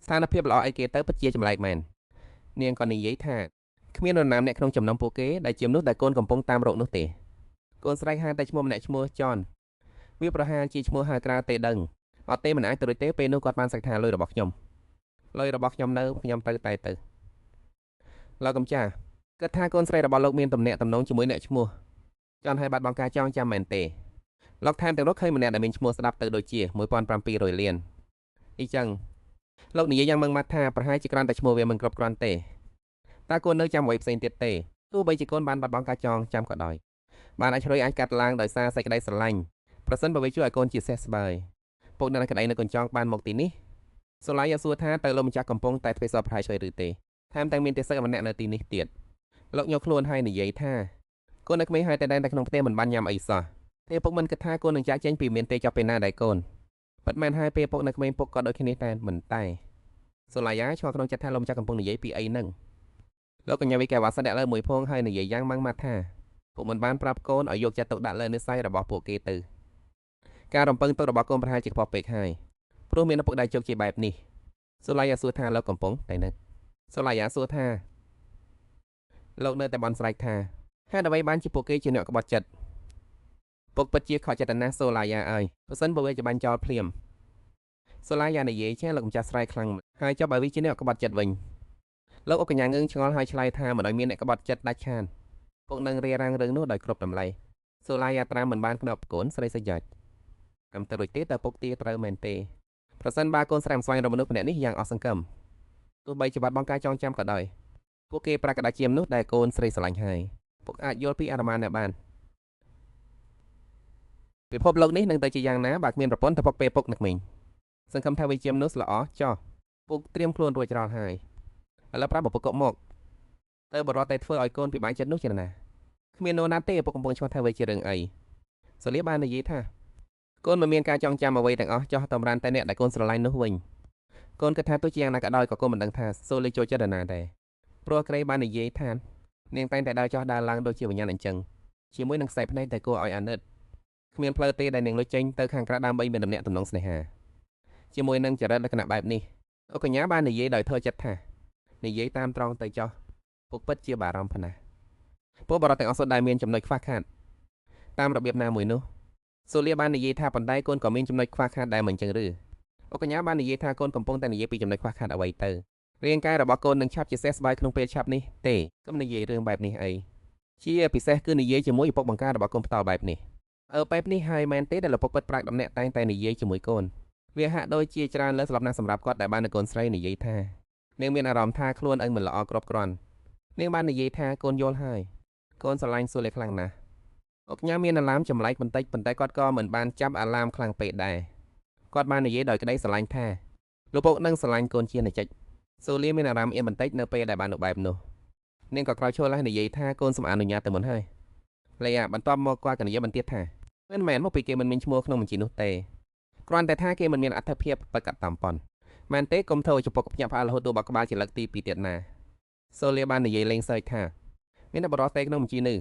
ស្ថានភាពល្អអីគេទៅពិតជាចម្លែកមែននាងក៏និយាយថាគ្មាននរណាម្នាក់ក្នុងចំណោមពួកគេដែលជាមនុស្សដែលកូនកំពុងតាមរកនោះទេកូនស្រែកហៅតែឈ្មោះម្នាក់ឈ្មោះចនវាប្រហែលជាឈ្មោះហៅក្រៅទេដឹងអត់ទេមិនអាចទៅរួចទេពេលនោះគាត់បានសឹកថាលុយរបស់ខ្ញុំនៅខ្ញុំទៅតែលោកកំចាគិតថាកូនស្រីរបស់លោកមានទំនាក់ទំនងជាមួយអ្នកឈ្មោះចន់ឲ្យបាត់បង់ការចងចាំមែនទេលោកថែមទាំងរកឃើញម្នាក់ដែលមានឈ្មោះស្ដាប់ទៅដូចជា1700លានអីចឹងលោកនិយាយយ៉ាងម៉ឺងម៉ាត់ថាប្រហែលជាគ្រាន់តែឈ្មោះវាមិនគ្រប់គ្រាន់ទេតើកូននៅចាំអ្វីផ្សេងទៀតទេទោះបីជាកូនបានបាត់បង់ការចងចាំក៏ដោយបានអាចកាត់ឡើងដោយសារសេចក្តីស្រឡាញ់ប្រសិនបើវាជួយឲ្យកូនជាសេះស្បើយពុកនៅក្តីនៅកញ្ចង់បានមកទីនេះសូឡាយ៉ាសួរថាតើលោកម្ចាស់កំពុងតែធ្វើសពប្រហែលឆ្វេឬទេថែមទាំងមានទេសកម្នាក់នៅទីនេះទៀតលោកញោមខ្លួនហើយនិយាយថាកូននៅក្មេងហើយតែតែក្នុងផ្ទះមិនបានញ៉ាំអីសោះទេពុកមិនគិតថាកូននឹងចាក់ចេញពីមានទេចប់ពេលណាដែរកូនពិតមែនហើយពេលពុកនៅក្មេងពុកក៏ដូចគ្នាតែមិនតែសូឡាយ៉ាឆ្ងល់ក្នុងចិត្តថាលោកម្ចាស់កំពុងនិយាយពីអីហ្នឹងលោកកញ្ញាវិកាវ៉ាសិនដាក់លើមួយភងហើយនិយាយយ៉ាងម៉ាំងម៉ាត់ថាពុកមិនបានប្រាប់កូនឲ្យយកចិត្តទុកដាក់លើនិស្ស័យរបស់ពួកគេទៅការរំពឹងទុករបស់កូនប្រហែលជាខ្ពស់ពេកហើយព្រោះមានឪពុកដែលជោគជាបែបនេះសូឡាយ៉ាសួរថាលោកកំពុងតែនៅសូឡាយ៉ាសួរថាលោកនៅតែបន់ស្រែកថាហេតុអ្វីបានជាពួកគេជាអ្នកក្បត់ចិត្តពុកពិតជាខកចិត្តណាស់សូឡាយ៉ាអើយប្រសិនបើវាจะបាញ់ចោលភ្លាមសូឡាយ៉ានិយាយចេះលោកម្ចាស់ស្រែកខ្លាំងហើយចាប់ឲ្យវាជាអ្នកក្បត់ចិត្តវិញលោកអុកកញ្ញាងឿងឆ្ងល់ហើយឆ្លើយថាមិនឲ្យមានអ្នកក្បត់ចិត្តដាច់ខាតពុកនឹងរារាំងរឿងនោះដោយគ្រប់តម្លៃសូឡាយ៉ាត្រាំមិនបានភ្នក់កូនស្រីសយ៉ាច់កំទៅរួចទេតើពុកទាត្រូវមែនទេប្រសិនបើកូនស្រីមិនស្វែងរកមនុស្សម្នាក់នេះយ៉ាងអស់សង្ឃឹមទោះបីជាបាត់បង់ការចងចាំក៏ដោយពួកគេប្រាក់កដាជាមនុស្សដែលកូនស្រីស្រឡាញ់ហើយពុកអាចយល់ពីអារម្មណ៍អ្នកបានពិភពលោកនេះនឹងទៅជាយ៉ាងណាបើគ្មានប្រពន្ធទៅពុកពេលពុកនឹកមិញសង្ឃឹមថាវាជាមនុស្សល្អចោះពុកត្រៀមខ្លួនរួចរាល់ហើយឥឡូវប្រាប់ពុកកុកមកទៅបរិវត្តតែធ្វើឲ្យកូនពិបាកចិត្តនោះជាណាគ្មាននរណាទេពុកកំពុងឆ្ងល់ថាវាជារឿងអីសូលីបាននិយាយថាកូនមិនមានការចងចាំអ្វីទាំងអស់ចោះតម្រានតែអ្នកដែលកូនស្រឡាញ់នោះវិញកូនគិតថាទោះជាយ៉ាងណាក៏ដោយក៏កូនមិនដឹងថាសូលីចូលចិត្តណាដែរព្រោះក្រៃបាននិយាយថានាងតែងតែដើរចោះដើរឡើងដូចជាវិញ្ញាណអញ្ចឹងជាមួយនឹងខ្សែភ្នែកតែគួរឲ្យអាណិតគ្មានផ្លូវទេដែលនាងលុចចេញទៅខាងក្រៅដើម្បីមានដំណាក់ទំនងស្នេហាជាមួយនឹងចរិតលក្ខណៈបែបនេះអុកកញ្ញាបាននិយាយដោយធ្វើចិត្តថានិយាយតាមត្រង់ទៅចោះពុកពិតជាបារម្ភណាស់ពួកបរិបទទាំងអស់សុទ្ធដែលមានចំណុចខ្វះខាតតាមរបៀបណាមួយនោះសូលីបាននិយាយថាប៉ុន្តែកូនក៏មានចំណុចខ្វះខាតដែរមិនចឹងឬអុកកញ្ញាបាននិយាយថាកូនកំពុងតែនិយាយពីចំណុចខ្វះខាតអ្វីទៅរាងកាយរបស់កូននឹងឆាប់ជាសេះស្បើយក្នុងពេលឆាប់នេះទេកុំនិយាយរឿងបែបនេះអីជាពិសេសគឺនិយាយជាមួយឪពុកបង្ការរបស់កូនផ្ទាល់បែបនេះបែបនេះហើយមែនទេដែលឪពុកពិតប្រាកដដំណាក់តែងតែនិយាយជាមួយកូនវាហាក់ដូចជាច្រើនលើសស្លាប់ណាស់សម្រាប់គាត់ដែលបាននៅកូនស្រីនិយាយថានាងមានអារម្មណ៍ថាខ្លួនឯងមិនល្អគ្រប់គ្រាន់នាងបាននិយាយថាកូនយល់ហើយកូនស្រឡាញ់សូលីខ្លាំងណាស់អុកញ៉ាមានអាឡាមចម្លែកបន្តិចប៉ុន្តែគាត់ក៏មិនបានចាប់អាឡាមខ្លាំងពេកដែរគាត់បាននិយាយដោយក្តីស្រឡាញ់ថាលោកពុកនឹងស្រឡាញ់កូនជានិច្ចសូលីមានអារម្មណ៍អៀនបន្តិចនៅពេលដែលបាននៅបែបនោះនាងក៏ក្រោយឈរឡើងនិយាយថាកូនសូមអនុញ្ញាតទៅមុនហើយលេអាបន្ទាប់មកគាត់ក៏និយាយបន្ទៀតថាមិនមែនមកពីគេមិនមានឈ្មោះក្នុងបញ្ជីនោះទេគ្រាន់តែថាគេមិនមានអត្ថភាពបកកតំប៉ុនមែនទេកុំធ្វើឲ្យចំពុកភ្ញាក់ផ្អើលរហូតដល់បកក្បាលជាលើកទី2ទៀតណា សូលៀបាននិយាយលេងសើចថាមានតែបរិសទេក្នុងបញ្ជីនេះ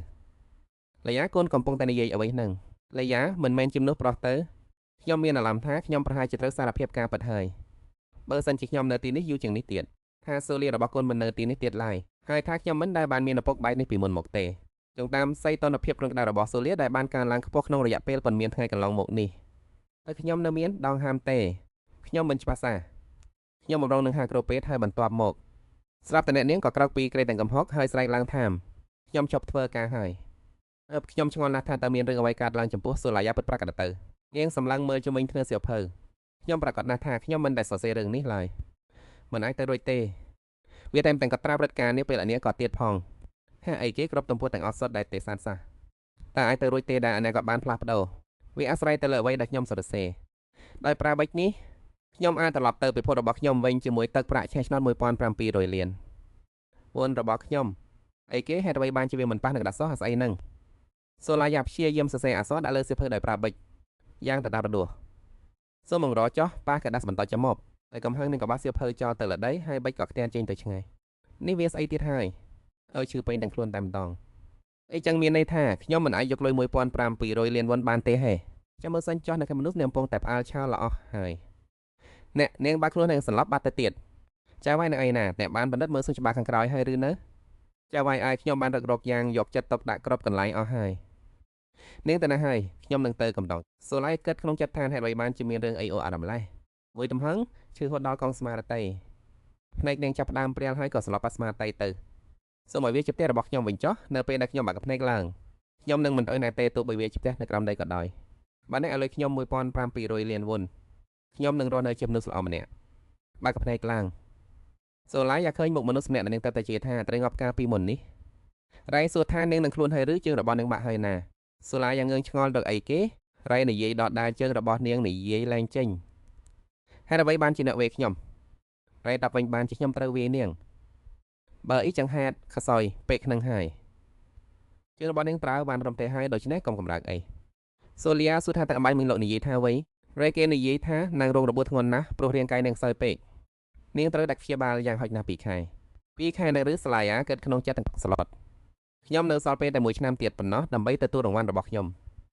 លាយ៉ាកូនកំពុងតែនិយាយអ្វីហ្នឹងលាយ៉ាមិនមែនជំនួសប្រុសទៅខ្ញុំមានអារម្មណ៍ថាខ្ញុំប្រហែលជាត្រូវសារភាពការពិតហើយបើសិនជាខ្ញុំនៅទីនេះយូរជាងនេះទៀតថាសូលៀរបស់កូនមិននៅទីនេះទៀតឡើយហើយថាខ្ញុំមិនដែលបានមានឪពុកបែបនេះពីមុនមកទេចុងតាមសីតុណ្ហភាពក្នុងក្តៅរបស់សូលៀដែលបានកើនឡើងខ្ពស់ក្នុងរយៈពេលប៉ុន្មានថ្ងៃកន្លងមកនេះតែខ្ញុំនៅមានដងហាមទេខ្ញុំមិនច្បាស់សាខ្ញុំបំរុងនឹងហៅគ្រូពេទ្យហើយបន្ទាប់មកស្រាប់តែអ្នកនាងក៏ក្រោកពីក្រេតទាំងកំហុកហើយស្រែកឡើងថាខ្ញុំជប់ធ្វើការហើយខ្ញុំឆ្ងល់ណាស់ថាតើមានរឿងអ្វីកើតឡើងចំពោះសូឡាយ៉ាពិតប្រាកដទៅនាងសម្លឹងមើលជុំវិញគ្នាសៀវភៅខ្ញុំប្រកាសណាស់ថាខ្ញុំមិនដែលសរសេររឿងនេះឡើយមិនអាចទៅរួចទេវាតែទាំងកត្រាព្រឹត្តិការណ៍នេះពេលអានេះក៏ទៀតផងថាអីគេគ្រប់ទំពួតទាំងអស់សុទ្ធដែលទេសានសះតែអាចទៅរួចទេដែលអានេះក៏បានផ្លាស់ប្ដូរវាអាស្រ័យទៅលើអ្វីដែលខ្ញុំសរសេរដោយប្រើបិចនេះខ្ញុំអាចត្រឡប់ទៅពិភពរបស់ខ្ញុំវិញជាមួយទឹកប្រាក់ឆេះឆ្នោត1700លានវនរបស់ខ្ញុំអីគេហេតុអ្វីបានជាវាមិនប៉ះនឹងក្តារសោះអាស្អីហ្នឹងសូឡាយ៉ាព្យាយាមសរសេរអក្សរដាក់លើសៀវភៅដោយប្រើបិចយ៉ាងដដែលរដួសសូមបង្រចោះប៉ះកដាស់បន្តចំប់តែកំហឹងនឹងក៏បាសសៀវភៅចោលទៅលើដីហើយបិចក៏ខ្ទានចេញទៅឆ្ងាយនេះវាស្អីទៀតហើយឲ្យឈឺពេញទាំងខ្លួនតែម្ដងអីចឹងមានន័យថាខ្ញុំមិនអាចយកលុយ1700លានវ៉ុនបានទេហេចាំមើលសិនចោះនៅក្នុងមនុស្សនាងកំពុងតែផ្អើលឆោលល្អហើយអ្នកនាងបាក់ខ្លួននឹងសន្លប់បាត់ទៅទៀតចាវាយនៅអីណាអ្នកបានបណ្ឌិតមើលសួរច្បាស់ខាងក្រោយហើយឬនៅចាវាយឲ្យខ្ញុំបានរករកយ៉ាងយកចិត្តទុកដាក់គ្រប់កន្លែងអស់ហើយនាងទៅណាហើយខ្ញុំនឹងទៅកំដងសូឡៃគិតក្នុងចិត្តថាហេតុអ្វីបានជាមានរឿងអីអូអារ៉ាម្លេះមួយទំហឹងឈឺហត់ដល់កងស្មារតីភ្នែកនាងចាប់ផ្ដើមព្រាលហើយក៏ស្លាប់បាត់ស្មារតីទៅសូមឲ្យវាជាផ្ទះរបស់ខ្ញុំវិញចុះនៅពេលដែលខ្ញុំបាក់ភ្នែកឡើងខ្ញុំនឹងមិនអោយណែទេទោះបីវាជាផ្ទះនៅក្រោមដីក៏ដោយបាទអ្នកឲ្យលុយខ្ញុំ1700លានវ៉ុនខ្ញុំនឹងរស់នៅជាមនុស្សល្អម្នាក់បាក់ភ្នែកឡើងសូឡៃយ៉ាឃើញមុខមនុស្សម្នាក់ដែលនាងទៅតែជាថាត្រូវងាប់ការពីមុននេះរ៉ៃសួរថានាងនឹងខ្លួនហើយឬជើងរបស់នាងបាក់ហើយណាសូឡាយ៉ាងងឿងឆ្ងល់រកអីគេរ៉ៃនិយាយដដាលជើងរបស់នាងនិយាយឡើងចេញហេតុអ្វីបានជាអ្នកវេខ្ញុំរ៉ៃតាប់វិញបានជាខ្ញុំត្រូវវាយនាងបើអីចឹងហេតុខសយពេកនឹងហើយជើងរបស់នាងប្រើបានរំទេហើយដូច្នេះកុំកម្រើកអីសូលីយ៉ាសួរថាតើអំបញ្ញមិញលោកនិយាយថាអ្វីរ៉ៃគេនិយាយថានាងរងរបួសធ្ងន់ណាស់ព្រោះរាងកាយនាងខ្សោយពេកនាងត្រូវដាច់ព្យាបាលយ៉ាងហោចណាស់2 ខែ2 ខែនៅឬសាឡាយ៉ាកើតក្នុងចិត្តទាំងស្លុតខ្ញុំនៅសល់ពេលតែ1 ឆ្នាំទៀតប៉ុណ្ណោះដើម្បីទទួលរង្វាន់របស់ខ្ញុំ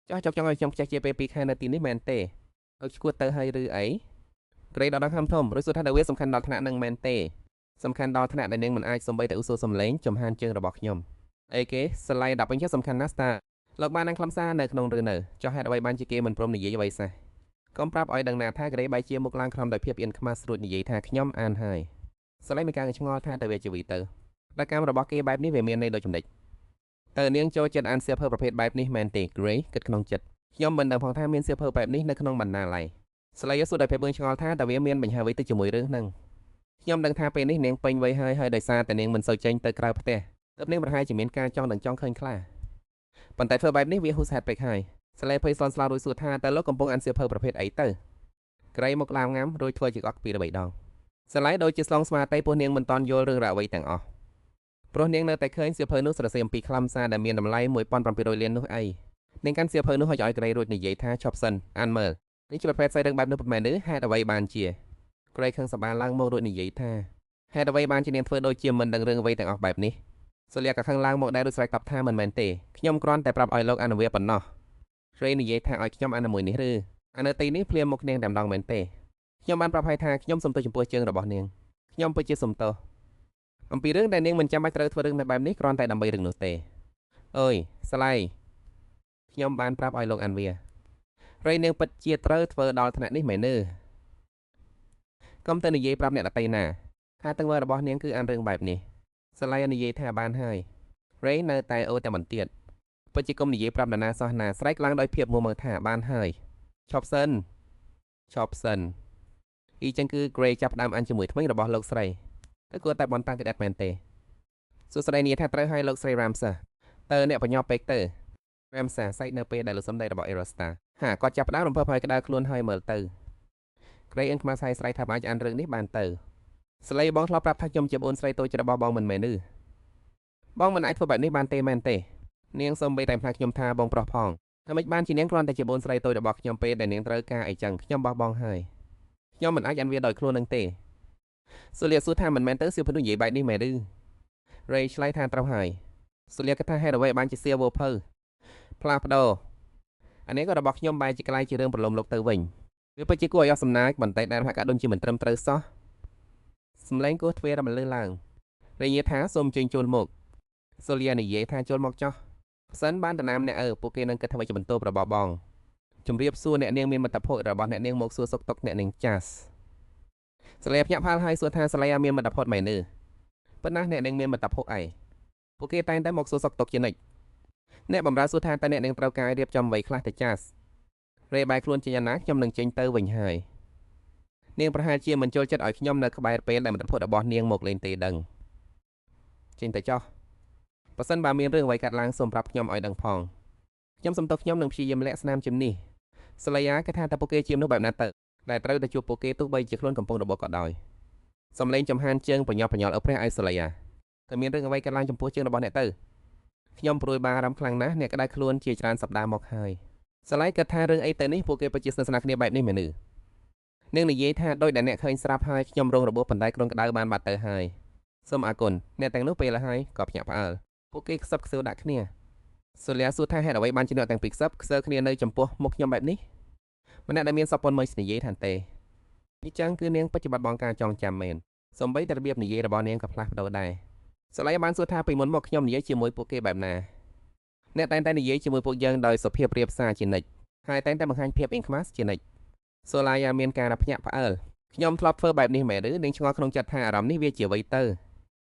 ចោះចង់ឲ្យខ្ញុំខ្ជិះជាពេល2 ខែនៅទីនេះមែនទេឲ្យឈួតទៅហើយឬអីក្រេដល់ដល់ខំធំរួចសួរថាវាសំខាន់ដល់ថ្នាក់នឹងមែនទេសំខាន់ដល់ថ្នាក់ដែលនាងមិនអាចសំបីតែឧស្សាហ៍សំឡេងចំហានជើងរបស់ខ្ញុំអីគេស្លាយ10វិញជាសំខាន់ណាស់តាលោកបាននឹងខ្លឹមសារនៅក្នុងឬនៅចោះហេតុអ្វីបានជាគេមិនព្រមនិយាយអ្វីសោះកុំប្រាប់ឲ្យដឹងណាថាក្រេបែជាមុខឡើងក្រោមដោយភាពអៀនខ្មាស់ស្រួចនិយាយថាខ្ញុំអានហើយស្លាយមានការឆ្ងល់ថាទៅវាជាវីទៅតែកម្មរបស់គេបែបនេះវាមានន័យដូចចំណេចតើនាងចូលចិត្តអានសៀវភៅប្រភេទបែបនេះមែនទេ Gray គិតក្នុងចិត្តខ្ញុំមិនដឹងផងថាមានសៀវភៅបែបនេះនៅក្នុងបណ្ណាល័យស្លាយសួរដោយភាពឆ្ងល់ថាតើវាមានបញ្ហាអ្វីទៅជាមួយរឿងហ្នឹងខ្ញុំដឹងថាពេលនេះនាងពេញវ័យហើយដោយសារតែនាងមិនសូវចេញទៅក្រៅផ្ទះទើបនាងប្រហែលជាមានការចង់ឃើញខ្លះប៉ុន្តែធ្វើបែបនេះវាហ៊ូសហេតុពេកហើយស្លាយភ័យស្លន់ស្លោរួចសួរថាតើលោកកំពុងអានសៀវភៅប្រភេទអីទៅក្រៃមកឡាវងាំរួចធ្វើជាអកពីរបីដងស្លាយដូចជាស្លងស្មារតីពោះនាងមិនតន់យល់រឿងរ៉ាវអ្វីទាំងអស់ព្រោះនាងនៅតែឃើញសៀវភៅនោះសរសេរអំពីខ្លឹមសារដែលមានតម្លៃ1700លាននោះអីនាងកាន់សៀវភៅនោះឲ្យក្រៃរួចនិយាយថាឈប់សិនអានមើលនេះជាប្រភេទផ្សាយរឿងបែបនោះប៉ុន្មានឬហេតុអ្វីបានជាក្រៃខឹងសប្បាយឡើងមករួចនិយាយថាហេតុអ្វីបានជានាងធ្វើដូចជាមិនដឹងរឿងអ្វីទាំងអស់បែបនេះសូលីយ៉ាក៏ខឹងឡើងមកដែររួចស្រែកតបថាមិនមែនទេខ្ញុំគ្រាន់តែប្រាប់ឲ្យលោកអនុវាប៉ុណ្ណោះក្រៃនិយាយថាឲ្យខ្ញុំអានមួយនេះឬអានៅទីនេះភ្លាមមុខនាងតែម្ដងមែនទេខ្ញុំបានប្រាប់ឲ្យថាខ្ញុំសុំទោសចំពោះជើងរបស់នាងខ្ញុំពិតជាសុំទោសអំពីរឿងដែលនាងមិនចាំបាច់ត្រូវធ្វើរឿងបែបនេះគ្រាន់តែដើម្បីរឿងនោះទេអើយស្លាយខ្ញុំបានប្រាប់ឲ្យលោកអានវារៃនាងពិតជាត្រូវធ្វើដល់ថ្នាក់នេះមែនទេកុំទៅនិយាយប្រាប់អ្នកដទៃណាថាទាំងវើរបស់នាងគឺអានរឿងបែបនេះស្លាយនិយាយថាបានហើយរៃនៅតែអូតែមិនទៀតពិតជាកុំនិយាយប្រាប់នរណាសោះណាស្រែកឡើងដោយភាពមួម៉ៅថាបានហើយឈប់សិនអ៊ីចឹងគឺ Gray ចាប់ផ្ដើមអានជាមួយថ្មីរបស់លោកស្រីតែគួរតែបន្តតាំងទៀតមែនទេសួស្ដីនាងថាត្រូវឲ្យលោកស្រី Ramsa តើអ្នកបញ្ញាពេកទៅ Ramsa សែកនៅពេលដែលលោកសំដីរបស់ Erosta ហាគាត់ចាប់ផ្ដើមរំភើបហើយក្តៅខ្លួនហើយមើលទៅ Gray អិនខ្មាស់ហើយស្រ័យថាអាចអានរឿងនេះបានទៅស្លេបងធ្លាប់ប្រាប់ថាខ្ញុំជាប្អូនស្រីតូចរបស់បងមិនមែនទេបងមិនអាចធ្វើបែបនេះបានទេមែនទេនាងសូមបីតែផ្លាស់ខ្ញុំថាបងប្រុសផងថាមិនបានជានាងគ្រាន់តែជាប្អូនស្រីតូចរបស់ខ្ញុំពេលដែលនាងត្រូវការអីចឹងខ្ញុំបោះបង់ហើយខ្ញុំមិនអាចអានវាដោយខ្លួននឹងទេសូលីយ៉ាសួរថាមិនមែនទៅសៀវភៅនិយាយបែបនេះមែនទេ រេឆ្លៃថាត្រូវហើយសូលីក៏ថាហេតុអ្វីបានជាសៀវភៅផ្លាស់ប្ដូរអានេះក៏របស់ខ្ញុំបែរជាក្លាយជារឿងប្រឡំលោកទៅវិញវាពិតជាគួរឲ្យអស់សំណាចបន្តិចដែលហាក់ដូចជាមិនត្រឹមត្រូវសោះសំឡេងគោះទ្វាររំលើឡើងរេញថាសូមជើញចូលមកសូលីនិយាយថាចូលមកចោះផ្សិនបានតំណាមអ្នកពួកគេនឹងគិតថាជាបន្ទោបរបស់បងជំរាបសួរអ្នកនាងមានមិត្តភ័ក្តិរបស់អ្នកនាងមកសួរសុខទុក្ខអ្នកនាងចាស់សាលាភ្ញាក់ផ្អើលហើយសួរថាសាលាមានមិត្តភ័ក្តិមែនទេប៉ុន្តែអ្នកនាងមានមិត្តភ័ក្តិអីពួកគេតែងតែមកសួរសុខទុក្ខជានិច្ចអ្នកបម្រើសួរថាតើអ្នកនាងត្រូវការរៀបចំអ្វីខ្លះទៅចាស់រេបែកខ្លួនចេញណាខ្ញុំនឹងចេញទៅវិញហើយនាងប្រហែលជាមិនចូលចិត្តឲ្យខ្ញុំនៅក្បែរពេលដែលមិត្តភ័ក្តិរបស់នាងមកលេងទេដឹងចេញទៅចោះបើសិនបើមានរឿងអ្វីកាត់ឡើងសូមប្រាប់ខ្ញុំឲ្យដឹងផងខ្ញុំសុំទោសខ្ញុំនឹងព្យាយាមលាក់ស្នាមជំនេះសាលាគេថាតើពួកគេជាមនុស្សបែបណាទៅដែលត្រូវតែជួបពួកគេទោះបីជាខ្លួនកំពុងរបបក៏ដោយសំឡេងចំហានជើងប្រញាប់ប្រញាល់អើព្រះឲ្យសាលាតែមានរឿងអ្វីកាត់ឡើងចំពោះជើងរបស់អ្នកទៅខ្ញុំព្រួយបារម្ភខ្លាំងណាស់អ្នកក្តៅខ្លួនជាច្រើនសប្តាហ៍មកហើយសាលាគិតថារឿងអីទៅនេះពួកគេពិតជាស្និទ្ធស្នាលគ្នាបែបនេះមែនទេនាងនិយាយថាដោយដែលអ្នកឃើញស្រាប់ហើយខ្ញុំរងរបួសបណ្ដៃក្រុងក្តៅបានបាត់ទៅហើយសូមអរគុណអ្នកទាំងនោះពេលហើយក៏ភ្ញាក់ផ្អើលពួកគេខ្សឹបខ្សៀវដាក់គ្នាសូលីសួរថាហេតុអ្វីបានជាអ្នកទាំងពីរខ្សឹបខ្សើគ្នានៅចំពោះមុខខ្ញុំបែបនេះម្នាក់ដែលមានសពពន់មើលនិយាយថាទេនេះចឹងគឺនាងបច្ចុប្បន្នបងការចងចាំមែនសំបីតែរបៀបនិយាយរបស់នាងក៏ផ្លាស់ប្ដូរដែរសាលាបានសួរថាពីមុនមកខ្ញុំនិយាយជាមួយពួកគេបែបណាអ្នកតែងតែនិយាយជាមួយពួកយើងដោយសុភាពរាបសារជានិច្ចហើយតែងតែបង្ហាញភាពអ៊ីងខ្មាស់ជានិច្ចសូឡាយ៉ាមានការភ្ញាក់ផ្អើលខ្ញុំធ្លាប់ធ្វើបែបនេះមែនឬនាងឆ្ងល់ក្នុងចិត្តថាអារម្មណ៍នេះវាជាអ្វីទ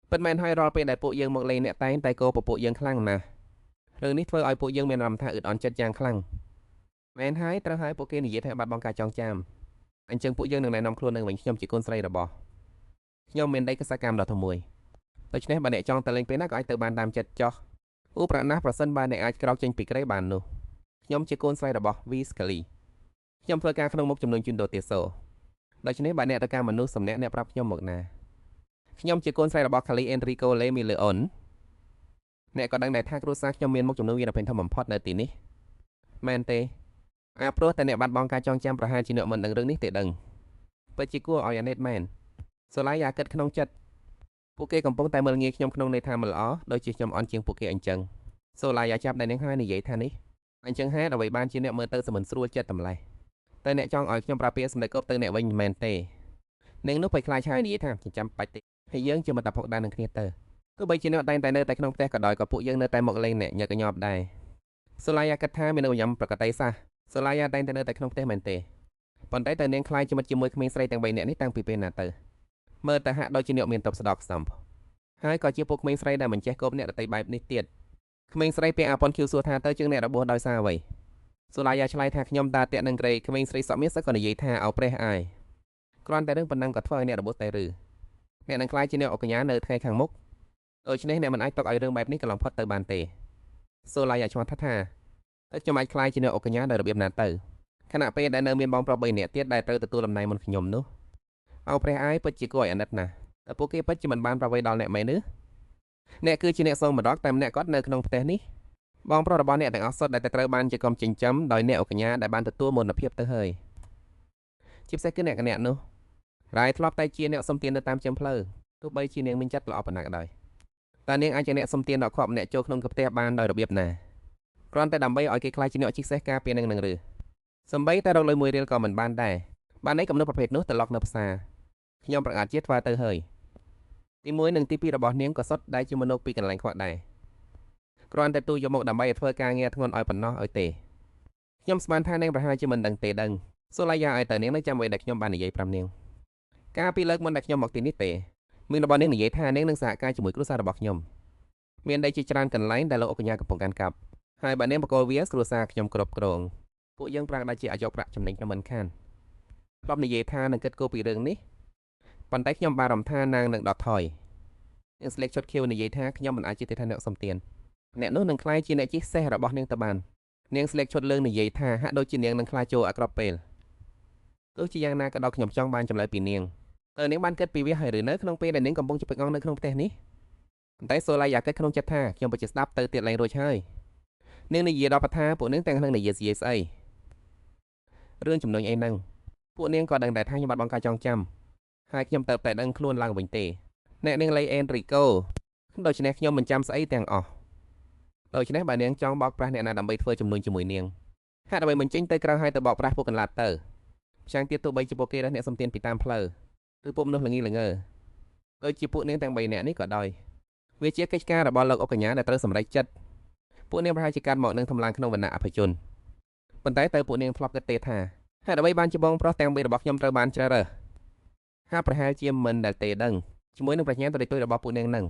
ៅពិតមែនហើយរាល់ពេលដែលពួកយើងមកលេងអ្នកតែងតែកោពពួកយើងខ្លាំងណាស់រឿងនេះធ្វើឲ្យពួកយើងមានអារម្មណ៍ថាអឺតអន់ចិត្តយ៉ាងខ្លាំងមែនហើយត្រូវហើយពួកគេនិយាយថាបាត់បង់ការចងចាំអញ្ចឹងពួកយើងនឹងណែនាំខ្លួននឹងវិញខ្ញុំជាកូនស្រីរបស់ខ្ញុំមានដីកសកម្មដ៏ធំមួយដូច្នេះបើអ្នកចង់ទៅលេងពេលណាក៏អាចទៅបានតាមចិត្តចោះឧបប្រណាស់ប្រសិនបើអ្នកអាចក្រោកចេញពីក្រេបាននោះខ្ញុំជាកូនស្រីរបស់ V Scully ខ្ញុំធ្វើការក្នុងមុខចំនួនជូនដូតេសូដូច្នេះបើអ្នកទៅការមនុស្សម្នាក់អ្នកប្រាប់ខ្ញុំមកណាខ្ញុំជាកូនស្រីរបស់ Kali Enrico Le Mileon អ្នកក៏ដឹងដែរថាគ្រួសារខ្ញុំមានមុខចំនួនវាធំបំផុតនៅទីនេះមែនទេព្រោះតែអ្នកបាត់បង់ការចងចាំប្រហែលជាអ្នកមិនដឹងរឿងនេះទេដឹងពិតជាគួរឲ្យអាណិតមែនសូឡាយ៉ាគិតក្នុងចិត្តពួកគេកំពុងតែមើលងាយខ្ញុំក្នុងន័យថាមិនល្អដូចជាខ្ញុំអន់ជាងពួកគេអញ្ចឹងសូឡាយ៉ាចាប់តែនាងហើយនិយាយថានេះអញ្ចឹងហេតុអ្វីបានជាអ្នកមើលទៅមិនស្រួលចិត្តតម្លេះតែអ្នកចង់ឲ្យខ្ញុំប្រើពាក្យសម្ដីគប់ទៅអ្នកវិញមិនមែនទេនាងនោះភ័យខ្លាចហើយនិយាយថាចិញ្ចាំបាច់ទេហើយយើងជាមិត្តភក្តិដែរនឹងគ្នាទៅទោះបីជាអ្នកតែងតែនៅតែក្នុងផ្ទះក៏ដោយក៏ពួកយើងនៅតែមកលេងអ្នកញឹកញាប់ដែរសូឡាយ៉ាគិតថាមាននៅញ៉ាំប្រកបតែសោះសូឡាយ៉ាតែងតែនៅតែក្នុងផ្ទះមែនទេប៉ុន្តែតើនាងខ្លាចជាមិត្តជាមួយក្មេងស្រីទាំង3នាក់នេះតាំងពីពេលណាទៅមើលទៅហាក់ដូចជាអ្នកមានទប់ស្ដោកស្ដំហើយក៏ជាពួកក្មេងស្រីដែលមិនចេះគប់អ្នកដតីបែបនេះទៀតក្មេងស្រីពាក់អាវប៉ុនខៀវសួរថាទៅជាងអ្នករបួសដោយសារអ្វីសូឡាយ៉ាឆ្លើយថាខ្ញុំតាតាក់នឹងក្រេក្មេងស្រីសក់មាសក៏និយាយថាឲ្យព្រះអាយគ្រាន់តែរឿងប៉ុណ្ណឹងក៏ធ្វើឲ្យអ្នករបួសតែឬអ្នកនឹងខ្លាចជាអ្នកអកញ្ញានៅថ្ងៃខាងមុខដូច្នេះអ្នកមិនអាចទុកឲ្យរឿងបែបនេះកន្លងផុតទៅបានទេសូឡាយ៉ាឆ្ងល់ថាតែខ្ញុំអាចខ្លាចជាអ្នកអកញ្ញាដោយរបៀបណាទៅខណៈពេលដែលនៅមានបងប្រុស3នាក់ទៀតដែលត្រូវទទួលតំណែងមុនខ្ញុំនោះអោព្រះអាយពិតជាគួរឲ្យអាណិតណាស់តែពួកគេពិតជាមិនបានប្រវ័យដល់អ្នកមែនទេអ្នកគឺជាអ្នកសូមរកតែម្នាក់គាត់នៅក្នុងផ្ទះនេះបងប្រុសរបស់អ្នកទាំងអស់សុទ្ធដែលត្រូវបានជាក្រុមចិញ្ចឹមដោយអ្នកអកញ្ញាដែលបានទទួលមរណភាពទៅហើយជាពិសេសគឺអ្នកកញ្ញានោះរាយធ្លាប់តែជាអ្នកសុំទាននៅតាមជើងផ្លូវទោះបីជានាងមានចិត្តល្អប៉ុណ្ណាក៏ដោយតែនាងអាចជាអ្នកសុំទានដល់គ្រាប់ម្នាក់ចូលក្នុងផ្ទះបានដោយរបៀបណាគ្រាន់តែដើម្បីឲ្យគេខ្លាចជាអ្នកជិះសេះការពារនឹងឬសំបីតែរកលុយ1រៀលក៏មិនបានដែរបានឯកំណត់ប្រភេទនោះត្រឡប់នៅផ្សារខ្ញុំប្រកាសជាធ្វើទៅហើយទី1និងទី2របស់នាងក៏សុទ្ធដែលជាមនុស្សពីកន្លែងខ្វះដែរគ្រាន់តែទូយកមកដើម្បីឲ្យធ្វើការងារធ្ងន់ឲ្យប៉ុណ្ណោះឲ្យទេខ្ញុំស្មានថានាងប្រហែលជាមិនដឹងទេដឹងសូឡាយ៉ាឲ្យតើនាងនៅចាំអ្វីដែលខ្ញុំបាននិយាយប្រាប់នាងការពីលើកមុនដែលខ្ញុំមកទីនេះទេមានរបស់នាងនិយាយថានាងនឹងសហការជាមួយគ្រួសាររបស់ខ្ញុំមានដីជាច្រើនកន្លែងដែលលោកអកញ្ញាកំពុងកាន់កាប់ហើយបើនាងបកគលវាគ្រួសារខ្ញុំគ្រប់គ្រងពួកយើងប្រាំងដែលជាអាចយកប្រាក់ចំណេញខ្ញុំមិនខានធ្លាប់និយាយថានឹងគិតគូរពីរឿងនេះប៉ុន្តែខ្ញុំបារម្ភថានាងនឹងដកថយនាងស្លៀកឈុតខៀវនិយាយថាខ្ញុំមិនអាចជិះទៅថាអ្នកសំទានអ្នកនោះនឹងខ្លាចជាអ្នកជិះសេះរបស់នាងទៅបាននាងស្លៀកឈុតលឿងនិយាយថាហាក់ដូចជានាងនឹងខ្លាចចូលអាក្រក់ពេលទោះជាយ៉ាងណាក៏ដល់ខ្ញុំចង់បានចម្លើយពីនាងតើនាងបានគិតពីវាហើយឬនៅក្នុងពេលដែលនាងកំពុងជិះពេកអង្គនៅក្នុងផ្ទះនេះប៉ុន្តែសូឡាយ៉ាគិតក្នុងចិត្តថាខ្ញុំពិតជាស្ដាប់ទៅទៀតឡើងរួចហើយនាងនិយាយដល់បថាពួកនាងទាំងនឹងនិយាយស្អីរឿងចំណុចអីហ្នឹងពួកនាងក៏ដឹងតែថាខ្ញុំបាត់បង់ការចងចាំហើយខ្ញុំទៅតែដឹងខ្លួនឡើងវិញទេអ្នកនាងលៃអេនរីកូ ដូច្នេះខ្ញុំមិនចាំស្អីទាំងអស់ដូច្នេះបើនាងចង់បោកប្រាស់អ្នកណាដើម្បីធ្វើចំនួនជាមួយនាងហេតុអ្វីមិនចេញទៅក្រៅហើយទៅបោកប្រាស់ពួកកន្លាតទៅផ្ចាំងទៀតទោះបីជាពួកគេរះអ្នកសំទានពីតាមផ្លូវឬពួកមនុស្សល្ងីល្ងើដូចជាពួកនាងទាំង3នាក់នេះក៏ដោយវាជាកិច្ចការរបស់លោកអុកកញ្ញាដែលត្រូវសម្រេចចិត្តពួកនាងប្រហែលជាកាត់មកនឹងថ្មឡើងក្នុងវណ្ណៈអភិជនប៉ុន្តែទៅពួកនាងធ្លាប់គិតទេថាហេតុអ្វីបានជាបងប្រុសទាំង3របស់ខ្ញុំត្រូវបានជ្រើសរើសហាក់ប្រហែលជាមិនដែលទេដឹងជាមួយនឹងប្រាជ្ញាទៅដោយរបស់ពួកនាងនឹង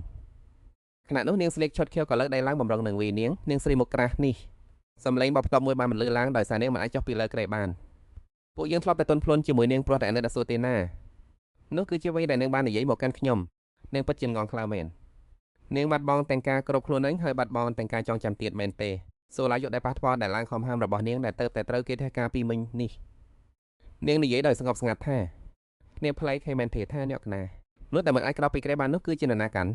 ខណៈនោះនាងស្លៀកឈុតខៀវក៏លើកដៃឡើងបំរុងនឹងវីនាងស្រីមុខក្រាស់នេះសំឡេងបបផ្ទប់មួយបានបន្លឺឡើងដោយសារនាងមិនអាចចុះពីលើក្រែបានពួកយើងធ្លាប់តែទន់ភ្លន់ជាមួយនាងព្រោះតែអាណិតអាសូរទេណានោះគឺជាអ្វីដែលនាងបាននិយាយមកកាន់ខ្ញុំនាងពិតជាងងខ្លៅមែននាងបាត់បង់ទាំងការគ្រប់ខ្លួនឯងហើយបាត់បង់ទាំងការចងចាំទៀតមែនទេសូឡាយុដែលប៉ះពាល់ដែលឡើងខំហាមរបស់នាងដែលទៅតែត្រូវគេថាការពីមិញនេះនាងនិយាយដោយស្ងប់ស្ងាត់ថាគ្នាប្លែកឲ្យមែនទេថាអ្នកណានោះតែមិនអាចក្រោកពីក្រែបាននោះគឺជានរណាកាន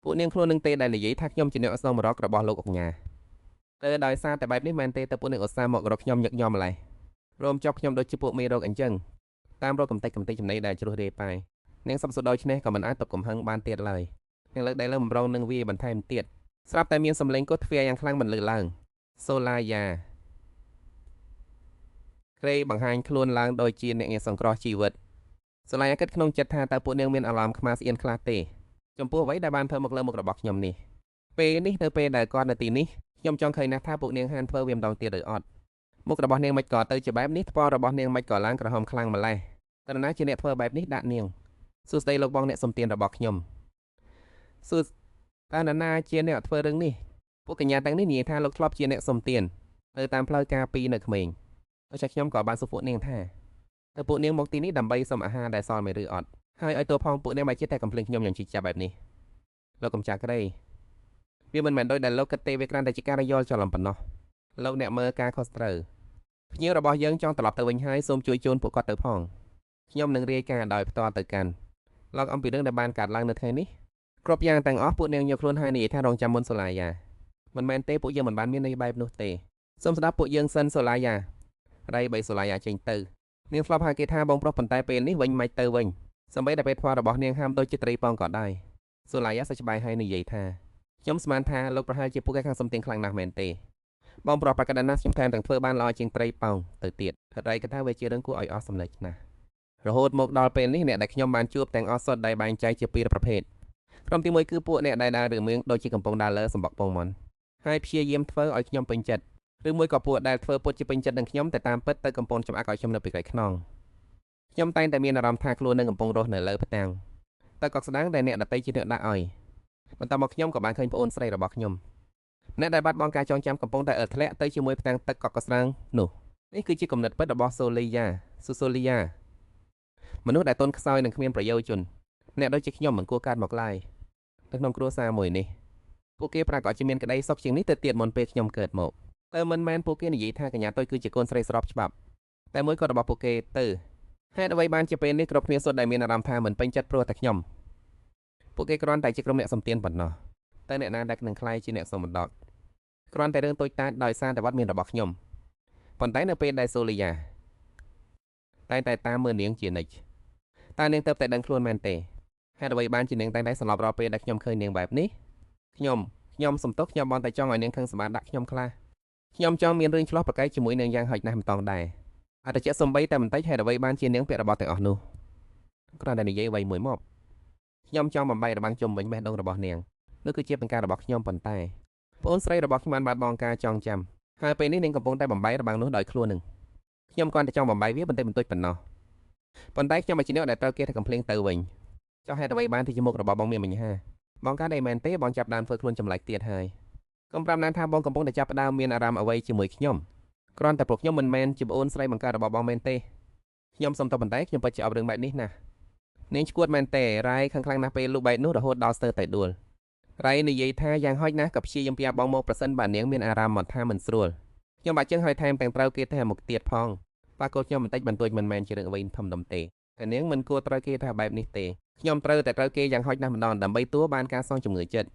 ់ពួកនាងខ្លួននឹងទេដែលនិយាយថាខ្ញុំជាអ្នកអស្មរករបស់លោកអុកញ៉ាទៅដោយសារតែបែបនេះមែនទេតែពួកនាងឧស្សាហ៍មករកខ្ញុំញឹកញាប់ម្ល៉េះរំចាប់ខ្ញុំដូចជាពួកមេរោគអញ្ចឹងតាមរកកំតិចចំណីដែលជ្រុះរេប៉ាយនាងសំសុទ្ធដូច្នេះក៏មិនអាចទប់កំហឹងបានទៀតឡើយនាងលើកដៃលើបំរុងនឹងវាបន្ថែមទៀតស្រាប់តែមានសម្លេងគត់ទ្វារយ៉ាងខ្លាំងបន្លឺឡើងសូឡាយ៉ាក្រេបង្ហាញខ្លួនឡើងដោយជាអ្នកងារសង្គ្រោះជីវិតសូឡាយ៉ាគិតក្នុងចិត្តថាតើពួកនាងមានអារម្មណ៍ខ្មាស់ស្អៀនខ្លះទេចំពោះអ្វីដែលបានធ្វើមកលើមុខរបស់ខ្ញុំនេះពេលនេះទៅពេលដែលគាត់នៅទីនេះខ្ញុំចង់ឃើញណាស់ថាពួកនាងហានធ្វើវាម្ដងទៀតឬអត់មុខរបស់នាងមិនក៏ទៅជាបែបនេះថ្ពាល់របស់នាងមិនក៏ឡើងក្រហមខ្លាំងម្ល៉េះតើណាជាអ្នកធ្វើបែបនេះដាក់នាងសួស្ដីលោកបងអ្នកសំទានរបស់ខ្ញុំសួស្តើណាជាអ្នកធ្វើរឿងនេះពួកកញ្ញាទាំងនេះនិយាយថាលោកធ្លាប់ជាអ្នកសំទានទៅតាមផ្លូវការពីនៅក្មេងដូច្នេះខ្ញុំក៏បានសួរពួកនាងថាតើពួកនាងមកទីនេះដើម្បីសុំអាហារដែលសល់មិនឬអត់ហើយឲ្យតួផងពួកនាងមកជាតែកំភ្លេងខ្ញុំយ៉ាងជីចាប់បែបនេះលោកកំចាស់ក្រៃវាមិនមែនដោយដែលលោកគិតទេវាគ្រាន់តែជាការរយល់ច្រឡំប៉ុណ្ណោះលោកអ្នកមើលការខុសត្រូវភ្ញៀវរបស់យើងចង់ត្រឡប់ទៅវិញហើយសូមជួយជូនពួកគាត់ទៅផងខ្ញុំនឹងរាយការណ៍ដោយផ្ទាល់ទៅកាន់លោកអំពីរឿងដែលបានកើតឡើងនៅថ្ងៃនេះគ្រប់យ៉ាងទាំងអស់ពួកនាងយកខ្លួនហើយនិយាយថារងចាំមុនសូឡាយ៉ាមិនមែនទេពួកយើងមិនបានមានន័យបែបនោះទេសូមស្ដាប់ពួកយើងសិនសូឡាយ៉ារៃបីសូឡាយ៉ាចេញទៅនាងធ្លាប់ហៅគេថាបងប្រុសប៉ុន្តែពេលនេះវិញមិនទៅវិញសម្បីតែពេលថ្មរបស់នាងហាមដូចជាត្រីប៉ងក៏ដោយសូឡាយ៉ាសច្បាយហើយនិយាយថាខ្ញុំស្មានថាលោកប្រហែលជាពួកគេខាងសំទៀងខ្លាំងណាស់មែនទេបងប្រុសប្រកាសណាស់ខ្ញុំថែមទាំងធ្វើបានល្អជាងត្រីប៉ោងទៅទៀតរៃក៏ថាវាជារឿងគួរឲ្យអស់សម្លេចណាស់រហូតមកដល់ពេលនេះអ្នកដែលខ្ញុំបានជួបទាំងអស់សុទ្ធដែលបែងចែកជាពីរប្រភេទក្រុមទី1គឺពួកអ្នកដែលដើររឿងមឿងដូចជាកំពុងដើរលើសម្បកពងមុនហើយព្យាយាមធ្វើឲ្យខ្ញុំពេញចិត្តឬមួយក៏ពួកដែលធ្វើពុតជាពេញចិត្តនឹងខ្ញុំតែតាមពិតទៅកំពុងចំអាក់ឲ្យខ្ញុំនៅពីក្រោយខ្នងខ្ញុំតែងតែមានអារម្មណ៍ថាខ្លួននឹងកំពុងរស់នៅលើផ្ទាំងតែក៏ស្ដាងដែលអ្នកដតីជាអ្នកដាក់ឲ្យបន្តមកខ្ញុំក៏បានឃើញប្អូនស្រីរបស់ខ្ញុំអ្នកដែលបាត់បង់ការចងចាំកំពុងតែធ្លាក់ទៅជាមួយផ្ទាំងទឹកកកស្រាងនោះនេះគឺជាគំនិតពិតរបស់សូលីយ៉ាមនុស្សដែលទន់ខ្សោយនិងគ្មានប្រយោជន៍អ្នកដូចជាខ្ញុំមិនគួរកើតមកឡើយនៅក្នុងគ្រួសារមួយនេះពួកគេប្រកាសជាមានក្តីសុខជាងនេះទៅទៀតមុនពេលខ្ញុំកើតមកតើមិនមែនពួកគេនិយាយថាកញ្ញាទុយគឺជាកូនស្រីស្របច្បាប់តែមួយក៏របស់ពួកគេទៅហេតុអ្វីបានជាពេលនេះគ្រប់គ្នាសុទ្ធតែមានអារម្មណ៍ថាមិនពេញចិត្តព្រោះតែខ្ញុំពួកគេគ្រាន់តែជាក្រុមអ្នកសំទានប៉ុណ្ណោះតែអ្នកណាដែលនឹងខ្លាយជាអ្នកសំដកគ្រាន់តែរឿងតូចតាចដោយសារតែវត្តមានរបស់ខ្ញុំប៉ុន្តែនៅពេលដែលសូលីយ៉ាតែតាមមើលនាងជានិច្ចតើនាងទៅតែដឹងខ្លួនមែនទេហេតុអ្វីបានជានាងតែសន្លប់រាល់ពេលដែលខ្ញុំឃើញនាងបែបនេះខ្ញុំសំទុកខ្ញុំបនតែចង់ឲ្យនាងខឹងសម្បាដាក់ខ្ញុំខ្លះខ្ញុំចង់មានរឿងឆ្លោះប្រកែកជាមួយនាងយ៉ាងហោចណាស់មិនតង់ដែរអត់តែជាសំបីតែបន្តិចហេតុអ្វីបានជានាងពាក់របស់ទាំងអស់នោះគ្រាន់តែនិយាយអ្វីមួយមកខ្ញុំចង់បំបីរបាំងជុំវិញបេះដូងរបស់នាងនោះគឺជាបង្ការរបស់ខ្ញុំប៉ុន្តែប្អូនស្រីរបស់ខ្ញុំបានបាត់បង់ការចងចាំហើយពេលនេះនាងកំពុងតែបំបីរបាំងនោះដោយខ្លួននឹងខ្ញុំគ្រាន់តែចង់បំបីវាបន្តិចបន្តួចប៉ុណ្ណោះប៉ុន្តែខ្ញុំមិនជាអ្នកដែលត្រូវគេថាកំភ្លេងទៅវិញចុះហេតុអ្វីបានទីជាមុខរបស់បងមានបញ្ហាបងកើតអីមែនទេបងចាប់ដើមធ្វើខ្លួនចម្លែកទៀតហើយកុំប្រាប់ណាថាបងកំពុងតែចាប់ដើមមានអារម្មណ៍អ្វីជាមួយខ្ញុំគ្រាន់តែព្រោះខ្ញុំមិនមែនជាប្អូនស្រីបង្កើតរបស់បងមែនទេខ្ញុំសុំតប៉ុន្តែខ្ញុំពិតជាអប់រឿងបែបនេះណានាងឈួតមែនទេរ៉ៃខាងខ្លាំងណាស់ពេលលុបបែកនោះរហូតដល់ស្ទើរតែដួលរ៉ៃនិយាយថាយ៉ាងហោចណាស់ក៏ព្យាយាមប្រាប់បងមកប្រសិនបើនាងមានអារម្មណ៍មកថាមិនស្រួលខ្ញុំបាក់ជើងហើយថែមទាំងត្រូវគេថាមកទៀតផងប៉ះកូនខ្ញុំបន្តិចបន្តួចមិនមែនជារឿងអ្វីធំដុំទេតែនាងមិនគួរត្រូវគេថាបែបនេះទេខ្ញុំត្រូវតែត្រូវគេយ៉ាងហោចណាស់ម្ដងដើម្បីទួបានការសងជំងឺចិត្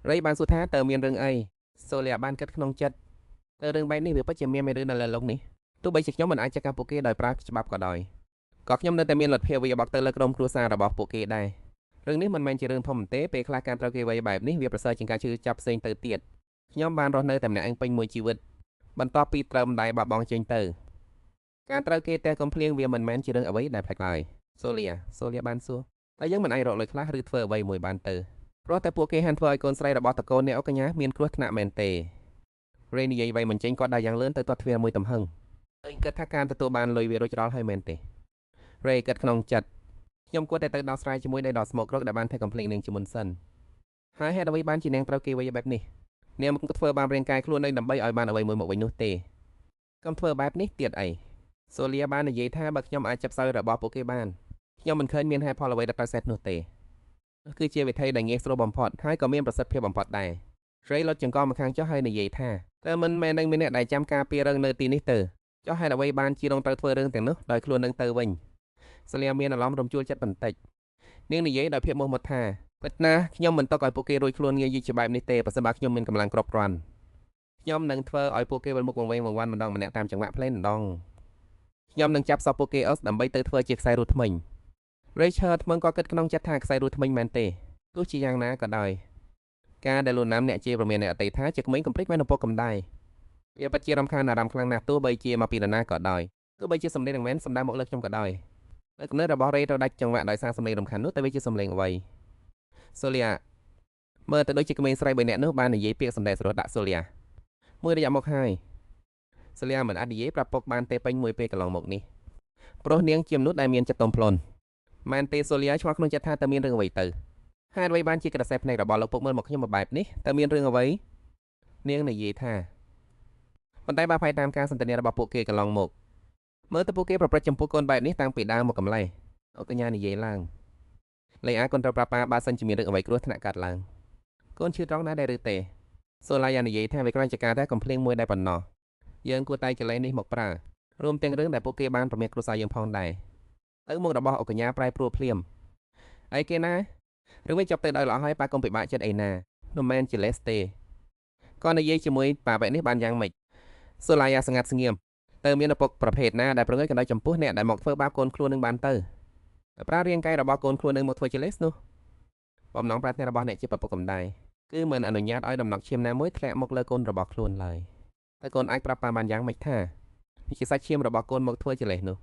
តរ៉ៃបានសួរថាតើមានរឿងអីសូលីយ៉ាបានគិតក្នុងចិត្តតើរឿងបែបនេះវាពិតជាមានមេរឿងនៅលើលោកនេះទោះបីជាខ្ញុំមិនអាចចាត់ការពួកគេដោយប្រើច្បាប់ក៏ដោយក៏ខ្ញុំនៅតែមានលទ្ធភាពវាបកទៅលើក្រុមគ្រួសាររបស់ពួកគេដែរ រឿងនេះមិនមែនជារឿងធំទេពេលខ្លះការត្រូវគេវាយបែបនេះវាប្រសើរជាងការឈឺចាប់ផ្សេងទៅទៀតខ្ញុំបានរស់នៅតែម្នាក់ឯងពេញមួយជីវិតបន្ទាប់ពីត្រឹមដៃបាត់បង់ចេញទៅការត្រូវគេតែកំភ្លៀងវាមិនមែនជារឿងអ្វីដែលប្លែកឡើយសូលីបានសួរតែយើងមិនអាចរកលុយខ្លះឬធ្វើអ្វីមួយបានទៅព្រោះតែពួកគេហានធ្វើឲ្យកូនស្រីរបស់តកូនអ្នកអូកញ្ញាមានគ្រោះថ្នាក់មែនទេរេនិយាយវៃមិនចេញគាត់ដើរយ៉ាងលឿនទៅទាត់ទ្វារមួយទំហឹងឃើញគិតថាការទទួលបានលុយវារួចរាល់ហើយមែនទេរេគិតក្នុងចិត្តខ្ញុំគួរតែទៅដោះស្រាយជាមួយដៃដកស្មោករកដែលបានធ្វើកំភ្លេចនាងជាមុនសិនហើយហេតុអ្វីបានជានាងត្រូវគេវាយបែបនេះនាងមិនធ្វើបានរាងកាយខ្លួននៅដើម្បីឲ្យបានអ្វីមួយមកវិញនោះទេកុំធ្វើបែបនេះទៀតអីសូលីបាននិយាយថាបើខ្ញុំអាចចាប់សោយរបស់ពួកគេបានខ្ញុំមិនឃើញមានហេតុផលអ្វីដែលត្រូវសេះនោះទេគឺជាវិធីដែលងាយស្រួលបំផុតហើយក៏មានប្រសិទ្ធភាពបំផុតដែររេលុតចង្កមកខាងចុះហើយនិយាយថាតើមិនមែននឹងមានអ្នកដែលចាំការពាររឿងនៅទីនេះទៅចុះហេតុអ្វីបានជារងត្រូវធ្វើរឿងទាំងនោះដោយខ្លួននឹងទៅវិញសូលីមានអារម្មណ៍រំជួលចិត្តបន្តិចនាងនិយាយដោយភាពមោះមុតថាពិតណាស់ខ្ញុំមិនទុកឲ្យពួកគេរួចខ្លួនងាយយឺតជាបែបនេះទេប្រសិនបើខ្ញុំមានកម្លាំងគ្រប់គ្រាន់ខ្ញុំនឹងធ្វើឲ្យពួកគេវិលមុខវង្វេងវង្វាន់ម្ដងម្នាក់តាមចង្វាក់ភ្លេងម្ដងខ្ញុំនឹងចាប់សពពួកគេអស់ដើម្បីទៅធ្វើជាខ្សែរੂថ្មិញ Rachel ថ្មឹងក៏គិតក្នុងចិត្តថាខ្សែរੂថ្មិញមែនទេទោះជាយ៉ាងណាក៏ដោយការដែលលូណាំអ្នកជាប្រមានអ្នកអតីតថាជាក្មេងកំព្រិចមែនឪពុកកំដៅវាពិតជារំខានអារម្មណ៍ខ្លាំងណាស់ទោះបីជាមកពីនរណាក៏ដោយទោះបីជាសម្លេងនឹងមែនសម្ដៅមកលើខ្ញុំក៏ដោយនៅគំនិតរបស់ Ray ទៅដាច់ចង្វាក់ដោយសារសម្លេងរំខាននោះតែវាជាសម្លេងអ្វីសូលីមើលទៅដូចជាក្មេងស្រី3នាក់នោះបាននិយាយពាក្យសម្ដែងសរោះដាក់សូលីមួយរយៈមកហើយសូលីមិនអាចនិយាយប្រាប់ពុកបានទេពេញមួយពេលកន្លងមកនេះប្រុសនាងជាមនុស្សដែលមានចិត្តទន់ភ្លន់មែនទេសូលីឆ្ងល់ក្នុងចិត្តថាតើមានរឿងអ្វីទៅហេតុអ្វីបានជាក្រសែភ្នែករបស់លោកពុកមើលមកខ្ញុំមកបែបនេះតើមានរឿងអ្វីនាងនិយាយថាប៉ុន្តែបើផ្អែកតាមការសន្ទនារបស់ពួកគេកន្លងមកមើលទៅពួកគេប្រព្រឹត្តចំពោះកូនបែបនេះតាំងពីដើមមកកម្លេះអូកញ្ញានិយាយឡើងលេអាកូនត្រូវប្រាប់ប៉ាបើសិនជាមានរឿងអ្វីគ្រោះថ្នាក់កើតឡើងកូនឈឺត្រង់ណាដែរឬទេសូឡាយ៉ានិយាយថាវាគ្រាន់ជាការតែកំភ្លៀងមួយដែរប៉ុណ្ណោះយើងគួរតែចលែងនេះមកប្រើរួមទាំងរឿងដែលពួកគេបានប្រមាថគ្រួសារយើងផងដែរទៅមុខរបស់អូកញ្ញាប្រែប្រួលភ្លាមអីគេណារឿងវាចប់ទៅដោយល្អហើយប៉ាកុំពិបាកចិត្តអីណានោះមែនជាលេសទេគាត់និយាយជាមួយប៉ាបែបនេះបានយ៉ាងម៉េចសូឡាយ៉ាស្ងាត់ស្ងៀមតើមានឪពុកប្រភេទណាដែលប្រងើយកណ្ដោយចំពោះអ្នកដែលមកធ្វើបាបកូនខ្លួននឹងបានទៅប្រើរាងកាយរបស់កូនខ្លួននឹងមកធ្វើជាលេសនោះបំណងប្រាថ្នារបស់អ្នកជាប្រពុកកំដៅគឺមិនអនុញ្ញាតឲ្យដំណក់ឈាមណាមួយធ្លាក់មកលើកូនរបស់ខ្លួនឡើយតែកូនអាចប្រាប់ប៉ាបានយ៉ាងម៉េចថាវាជាសាច់ឈាមរបស់កូនមកធ្វើជាលេសនោះ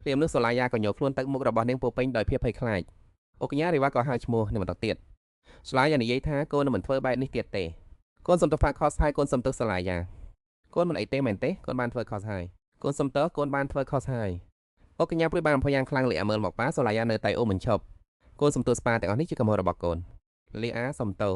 ព្រាមនោះសូឡាយ៉ាក៏ញោមខ្លួនទៅមុខរបស់នាងពោពេញដោយភាពភ័យខ្លាចអូកញ្ញារីវ៉ាក៏ហៅឈ្មោះនាងបន្តទៀតសូឡាយ៉ានិយាយថាកូននឹងមិនធ្វើបែបនេះទៀតទេកូនសុំទៅផាក់ខុសហើយកូនសុំទៅសូឡាយ៉ាកូនមិនអីទេមែនទេកូនបានធ្វើខុសហើយកូនសុំទៅកូនបានធ្វើខុសហើយអូកញ្ញាព្រួយបានអំភ័យយ៉ាងខ្លាំងលីអាមើលមកប៉ាសូឡាយ៉ានៅតែអូមិនឈប់កូនសុំទោសប៉ាទាំងអស់នេះជាកំហុសរបស់កូនលីអាសុំទោស